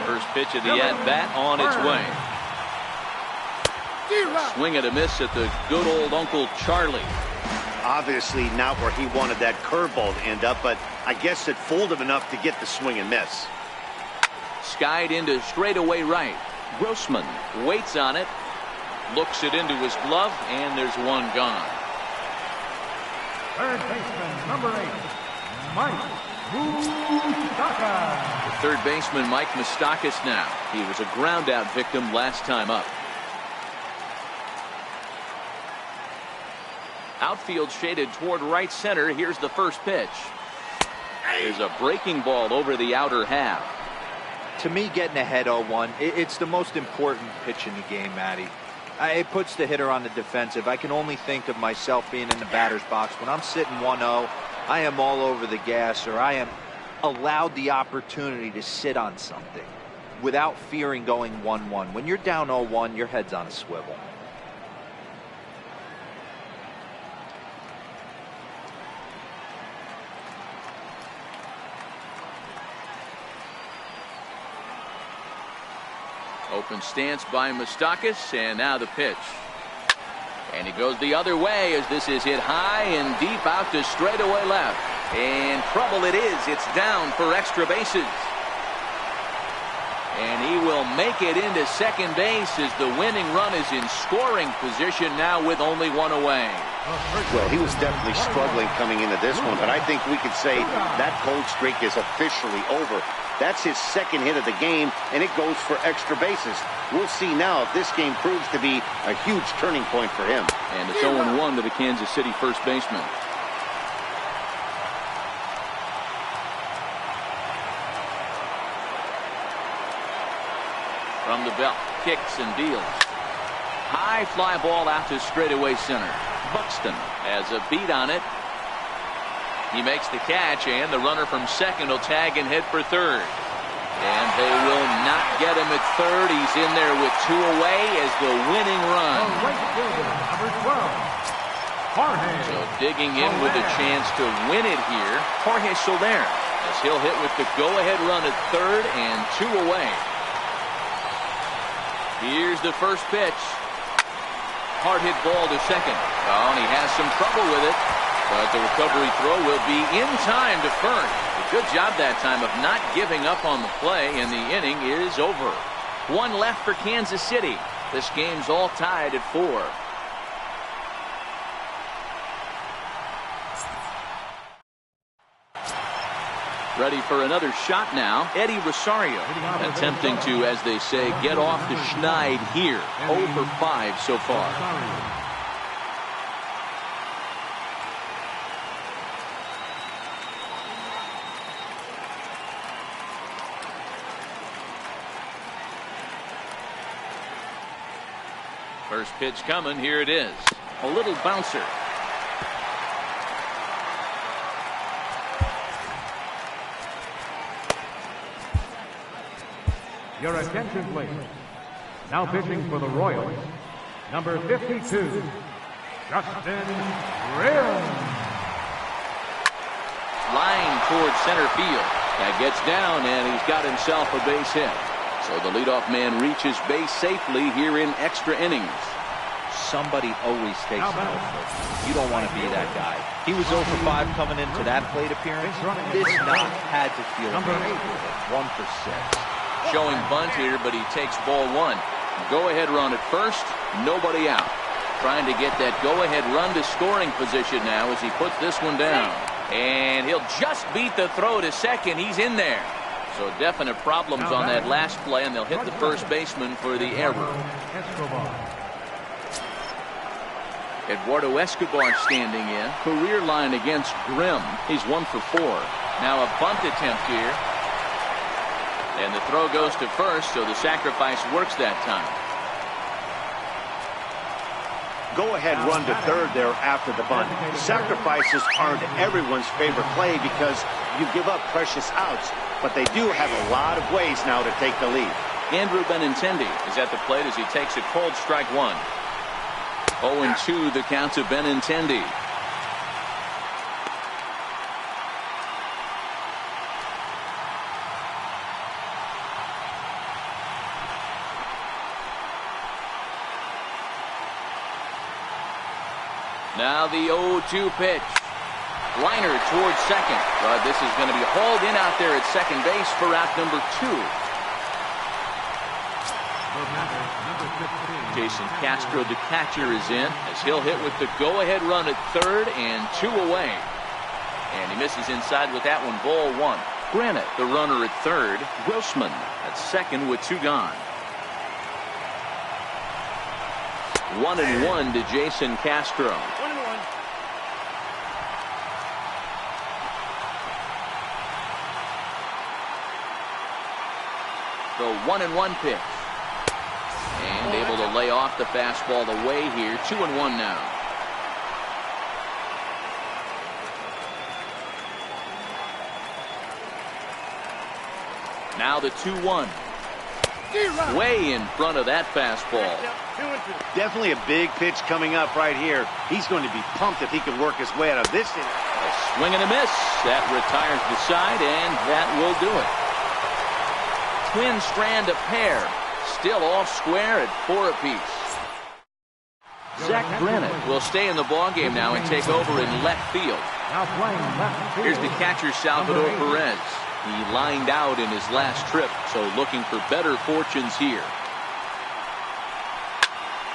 First pitch of the at-bat on its way. Swing and a miss at the good old Uncle Charlie. Obviously not where he wanted that curveball to end up, but I guess it fooled him enough to get the swing and miss. Skied into straightaway right. Grossman waits on it, looks it into his glove, and there's one gone. Third baseman, number 8, Mike Moustakas. The third baseman, Mike Moustakas now. He was a ground-out victim last time up. Outfield shaded toward right center. Here's the first pitch. There's a breaking ball over the outer half. To me, getting ahead 0-1, it's the most important pitch in the game, Matty. It puts the hitter on the defensive. I can only think of myself being in the batter's box. When I'm sitting 1-0, I am all over the gas, or I am allowed the opportunity to sit on something without fearing going 1-1. When you're down 0-1, your head's on a swivel. Open stance by Moustakas, and now the pitch. And he goes the other way as this is hit high and deep out to straightaway left. And trouble it is. It's down for extra bases. And he will make it into second base as the winning run is in scoring position now with only one away. Well, he was definitely struggling coming into this one, but I think we could say that cold streak is officially over. That's his second hit of the game, and it goes for extra bases. We'll see now if this game proves to be a huge turning point for him. And it's 0-1 to the Kansas City first baseman. From the belt, kicks and deals. High fly ball out to straightaway center. Buxton has a beat on it. He makes the catch, and the runner from second will tag and head for third. And they will not get him at third. He's in there with two away as the winning run. Number 12, So digging in with a chance to win it here, Jorge Soler, as he'll hit with the go-ahead run at third and two away. Here's the first pitch. Hard hit ball to second. Oh, and he has some trouble with it. But the recovery throw will be in time to first. A good job that time of not giving up on the play, and the inning is over. One left for Kansas City. This game's all tied at 4. Ready for another shot now. Eddie Rosario attempting to, as they say, get off the schneid here. 0 for 5 so far. First pitch coming. Here it is. A little bouncer. Your attention, please. Now pitching for the Royals, number 52, Justin Rim. Line towards center field. That gets down, and he's got himself a base hit. So the leadoff man reaches base safely here in extra innings. Somebody always takes an over. You don't want to be that guy. He was 0 for 5 coming into that plate appearance. This knock had to feel good. 1 for 6. Showing bunt here, but he takes ball 1. Go-ahead run at first, nobody out. Trying to get that go-ahead run to scoring position now as he puts this one down. And he'll just beat the throw to second. He's in there. So definite problems on that last play, and they'll hit the first baseman for the error. Eduardo Escobar standing in. Career line against Grimm. He's 1 for 4. Now a bunt attempt here. And the throw goes to first, so the sacrifice works that time. Go ahead run to third there after the bunt. Sacrifices aren't everyone's favorite play because you give up precious outs, but they do have a lot of ways now to take the lead. Andrew Benintendi is at the plate as he takes a cold strike one. 0-2 the count to Benintendi. Now the 0-2 pitch. Liner towards second. But this is going to be hauled in out there at second base for out number 2. Jason Castro, the catcher, is in as he'll hit with the go-ahead run at third and 2 away. And he misses inside with that one, ball 1. Granite, the runner at third. Grossman at second with 2 gone. 1-1 to Jason Castro. 1-1. The 1-1 pitch. And able to lay off the fastball away here. 2-1 now. Now the 2-1. Way in front of that fastball. Definitely a big pitch coming up right here. He's going to be pumped if he can work his way out of this inning. A swing and a miss. That retires the side, and that will do it. Twin strand a pair. Still all square at 4 apiece. Zach Granite will stay in the ballgame now and take over in left field. Here's the catcher, Salvador Perez. He lined out in his last trip, so looking for better fortunes here.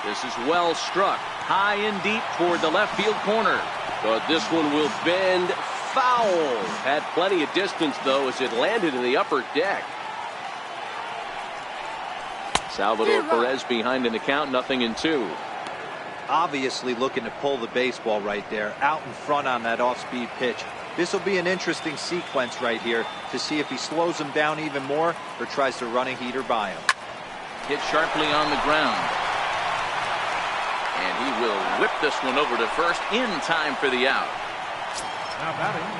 This is well struck. High and deep toward the left field corner. But this one will bend foul. Had plenty of distance, though, as it landed in the upper deck. Salvador Perez behind in the count, 0-2. Obviously looking to pull the baseball right there, out in front on that off-speed pitch. This will be an interesting sequence right here to see if he slows him down even more or tries to run a heater by him. Hit sharply on the ground. And he will whip this one over to first in time for the out.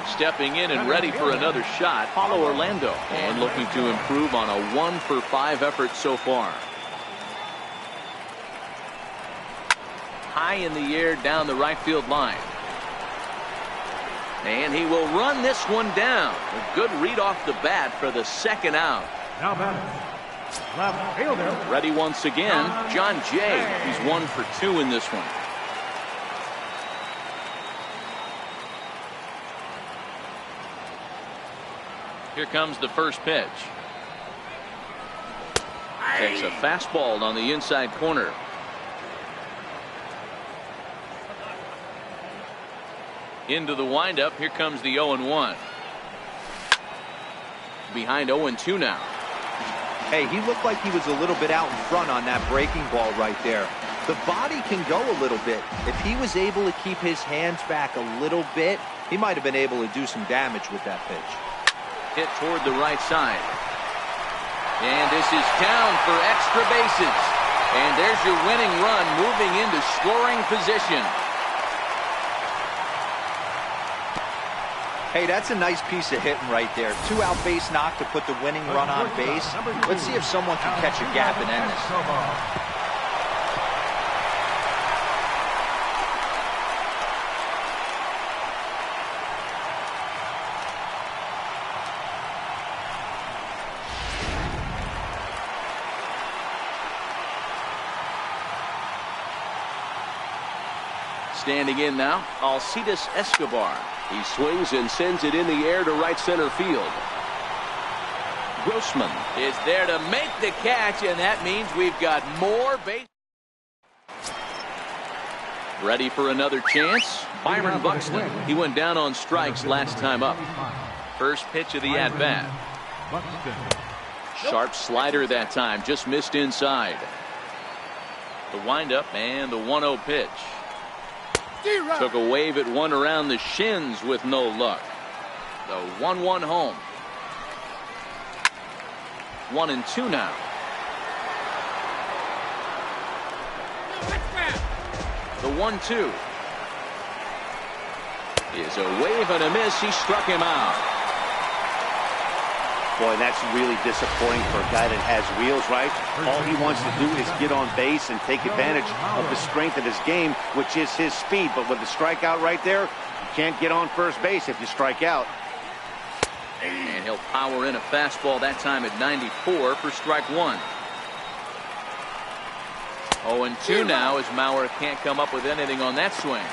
Stepping in and ready for another shot, Paulo Orlando. And looking to improve on a 1-for-5 effort so far. High in the air down the right field line. And he will run this one down. A good read off the bat for the second out. Now left fielder. Ready once again, John Jay. He's 1 for 2 in this one. Here comes the first pitch. Takes a fastball on the inside corner. Into the windup. Here comes the 0-1. Behind 0-2 now. Hey, he looked like he was a little bit out in front on that breaking ball right there. The body can go a little bit. If he was able to keep his hands back a little bit, he might have been able to do some damage with that pitch. Hit toward the right side. And this is down for extra bases. And there's your winning run moving into scoring position. Hey, that's a nice piece of hitting right there. 2-out base knock to put the winning run on base. Let's see if someone can catch a gap and end this. Standing in now, Alcides Escobar. He swings and sends it in the air to right center field. Grossman is there to make the catch, and that means we've got more base. Ready for another chance? Byron Buxton. He went down on strikes last time up. First pitch of the at-bat. Sharp slider that time, just missed inside. The windup and the 1-0 pitch. Took a wave at one around the shins with no luck. The 1-1 home. 1-2 now. The 1-2 is a wave and a miss. He struck him out. Boy, that's really disappointing for a guy that has wheels, right? All he wants to do is get on base and take advantage of the strength of his game, which is his speed. But with the strikeout right there, you can't get on first base if you strike out. And he'll power in a fastball that time at 94 for strike one. 0-2 now as Mauer can't come up with anything on that swing.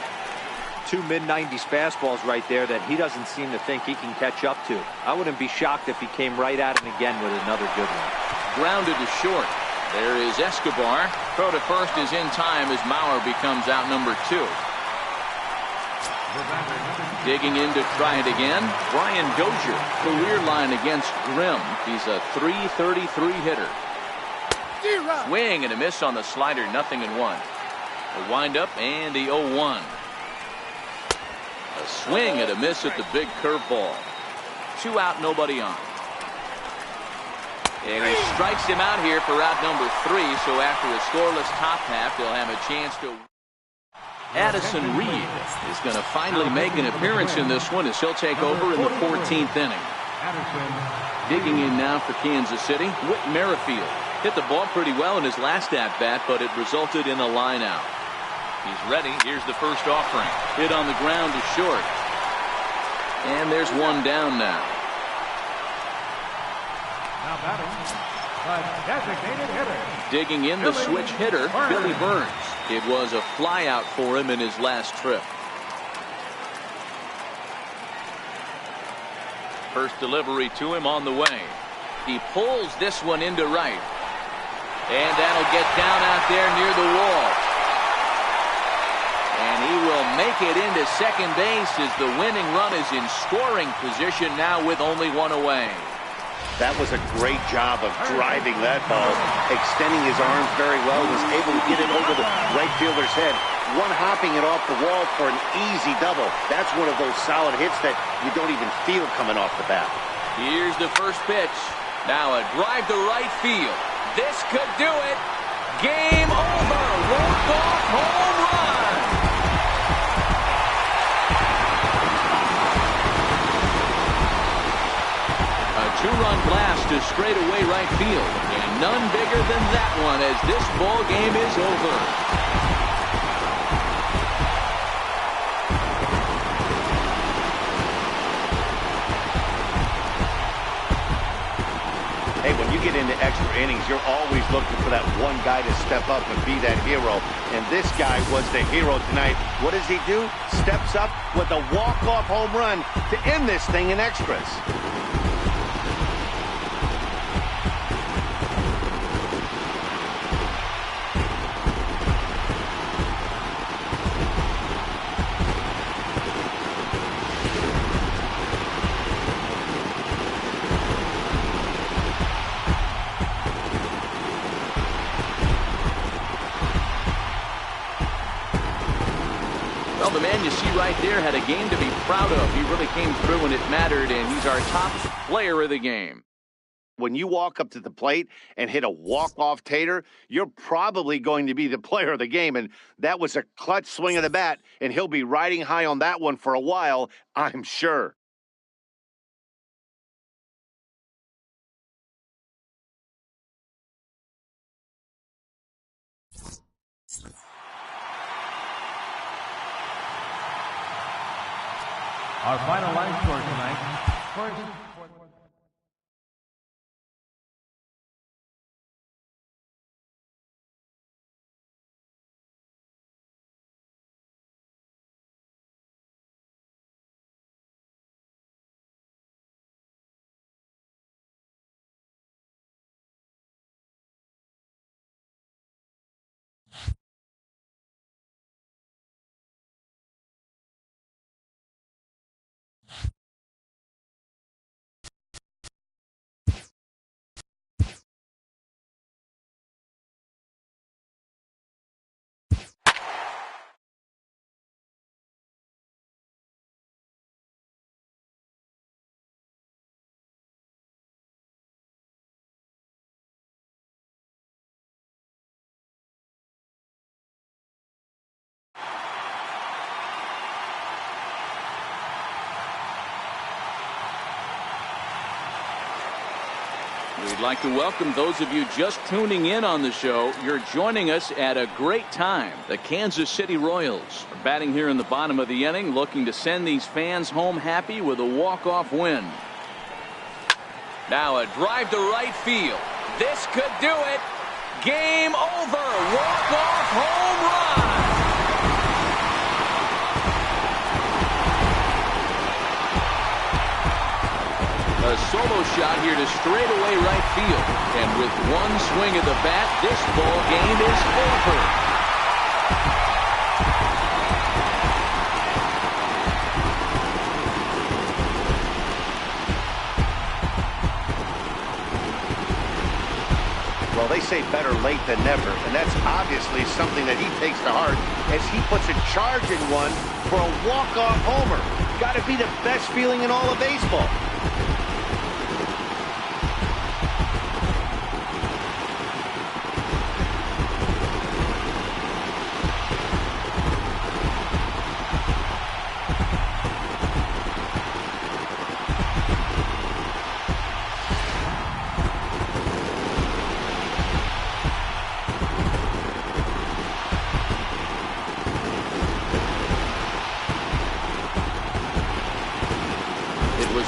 Two mid-90s fastballs right there that he doesn't seem to think he can catch up to. I wouldn't be shocked if he came right at him again with another good one. Grounded to short. There is Escobar. Throw to first is in time as Mauer becomes out number 2. Digging in to try it again, Brian Dozier. Career line against Grimm. He's a .333 hitter. Swing and a miss on the slider, 0-1. A windup and the 0-1. A swing and a miss at the big curveball. 2 out, nobody on. And he strikes him out here for out number 3. So after a scoreless top half, they'll have a chance to. Addison Reed is going to finally make an appearance in this one as he'll take over in the 14th inning. Digging in now for Kansas City, Whit Merrifield. Hit the ball pretty well in his last at-bat, but it resulted in a line out. He's ready. Here's the first offering. Hit on the ground to short. And there's one down now. Now batting, the designated hitter. Digging in the switch hitter, Billy Burns. It was a flyout for him in his last trip. First delivery to him on the way. He pulls this one into right. And that'll get down out there near the wall. And he will make it into second base as the winning run is in scoring position now with only one away. That was a great job of driving that ball, extending his arms very well, was able to get it over the right fielder's head, one-hopping it off the wall for an easy double. That's one of those solid hits that you don't even feel coming off the bat. Here's the first pitch. Now a drive to right field. This could do it. Game over. Walk-off home run. A 2-run blast to straightaway right field. And none bigger than that one as this ball game is over. Hey, when you get into extra innings, you're always looking for that one guy to step up and be that hero. And this guy was the hero tonight. What does he do? Steps up with a walk-off home run to end this thing in extras. Well, the man you see right there had a game to be proud of. He really came through when it mattered, and he's our top player of the game. When you walk up to the plate and hit a walk-off tater, you're probably going to be the player of the game. And that was a clutch swing of the bat, and he'll be riding high on that one for a while, I'm sure. Our final line score tonight. First. We'd like to welcome those of you just tuning in on the show. You're joining us at a great time. The Kansas City Royals are batting here in the bottom of the inning, looking to send these fans home happy with a walk-off win. Now a drive to right field. This could do it. Game over. Walk-off home run. A solo shot here to straightaway right field. And with one swing of the bat, this ball game is over. Well, they say better late than never, and that's obviously something that he takes to heart as he puts a charge in one for a walk-off homer. Got to be the best feeling in all of baseball.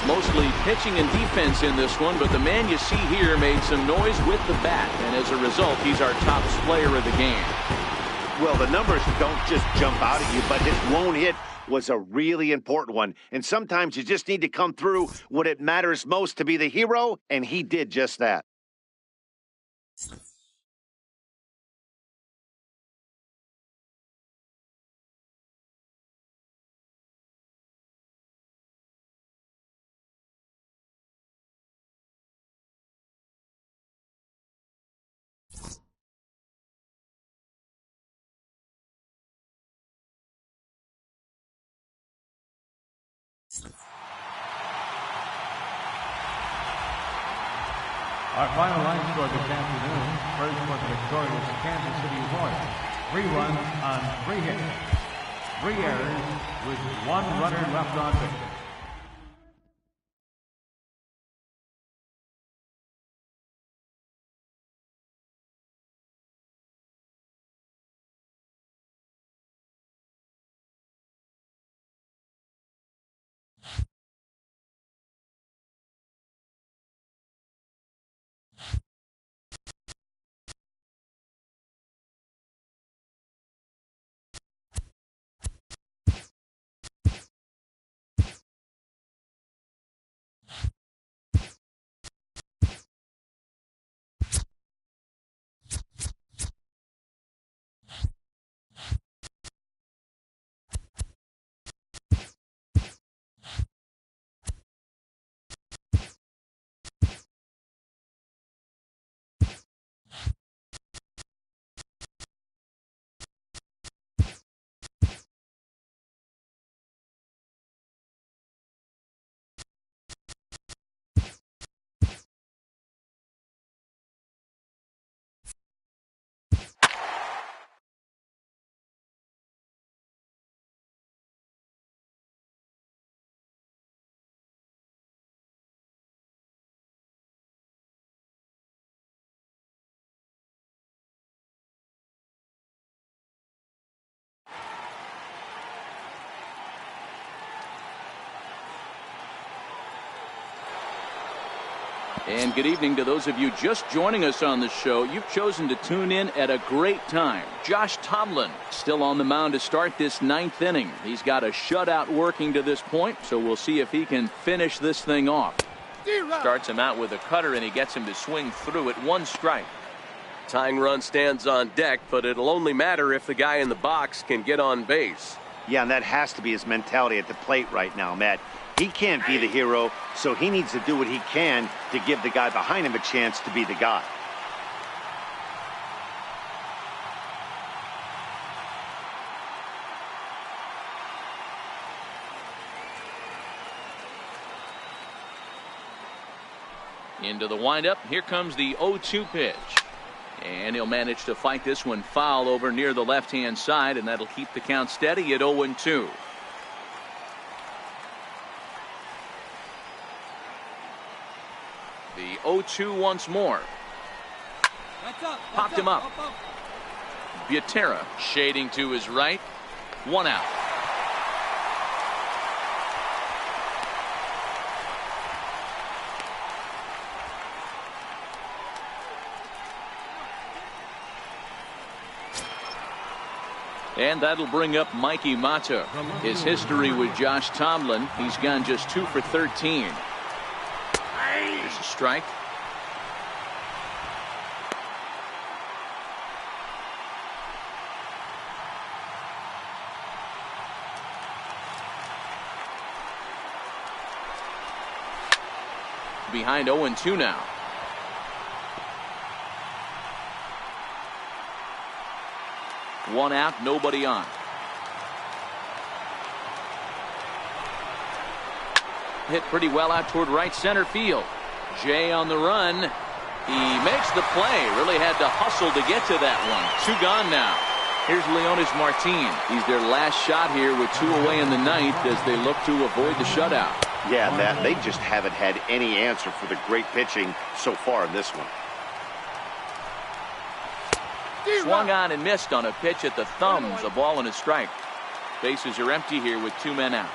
Mostly pitching and defense in this one, but the man you see here made some noise with the bat, and as a result, he's our top player of the game. Well, the numbers don't just jump out at you, but his lone hit was a really important one. And sometimes you just need to come through when it matters most to be the hero, and he did just that. Our final line score this afternoon. First was the victorious Kansas City Royals. 3 runs on 3 hits. 3 errors with 1 runner left on base. And good evening to those of you just joining us on the show. You've chosen to tune in at a great time. Josh Tomlin still on the mound to start this 9th inning. He's got a shutout working to this point, so we'll see if he can finish this thing off. Starts him out with a cutter, and he gets him to swing through it. 1 strike. Tying run stands on deck, but it'll only matter if the guy in the box can get on base. Yeah, and that has to be his mentality at the plate right now, Matt. He can't be the hero, so he needs to do what he can to give the guy behind him a chance to be the guy. Into the windup. Here comes the 0-2 pitch. And he'll manage to fight this one foul over near the left-hand side, and that'll keep the count steady at 0-2. The 0-2 once more. Popped him up. Butera shading to his right. 1 out. And that'll bring up Mikey Mata. His history with Josh Tomlin, he's gone just 2 for 13. Here's a strike. Behind 0-2 now. One out, nobody on. Hit pretty well out toward right center field. Jay on the run. He makes the play. Really had to hustle to get to that one. 2 gone now. Here's Leonis Martin. He's their last shot here with 2 away in the ninth as they look to avoid the shutout. Yeah, Matt, they just haven't had any answer for the great pitching so far in this one. Swung on and missed on a pitch at the thumbs. A ball and a strike. Bases are empty here with 2 men out.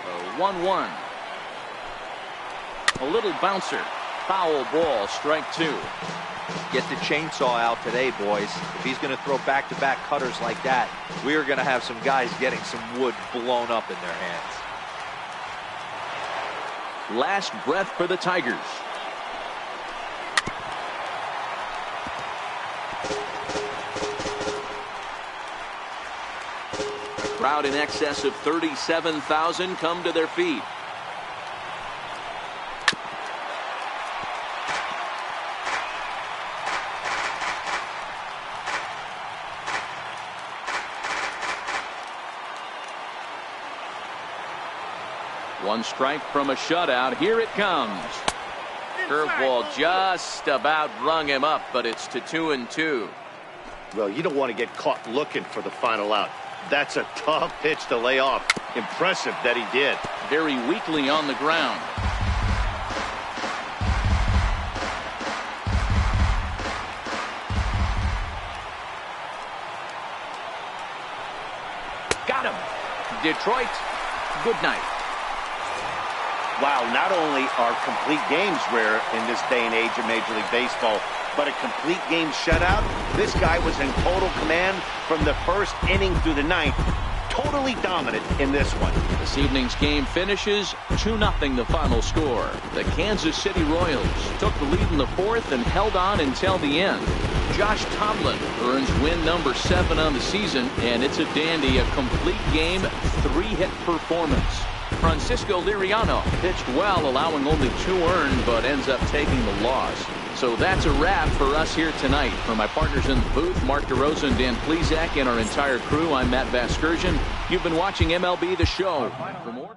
A 1-1. A little bouncer. Foul ball, strike 2. Get the chainsaw out today, boys. If he's going to throw back-to-back cutters like that, we are going to have some guys getting some wood blown up in their hands. Last breath for the Tigers. Crowd in excess of 37,000 come to their feet. One strike from a shutout. Here it comes. Curveball just about rung him up, but it's to 2-2. Well, you don't want to get caught looking for the final out. That's a tough pitch to lay off. Impressive that he did. Very weakly on the ground. Got him. Detroit, good night. Wow, not only are complete games rare in this day and age of Major League Baseball, but a complete game shutout. This guy was in total command from the first inning through the ninth. Totally dominant in this one. This evening's game finishes 2-0 the final score. The Kansas City Royals took the lead in the 4th and held on until the end. Josh Tomlin earns win number 7 on the season, and it's a dandy, a complete game, 3-hit performance. Francisco Liriano pitched well, allowing only 2 earned, but ends up taking the loss. So that's a wrap for us here tonight. For my partners in the booth, Mark DeRosa and Dan Plesac, and our entire crew, I'm Matt Vasgersian. You've been watching MLB The Show. For more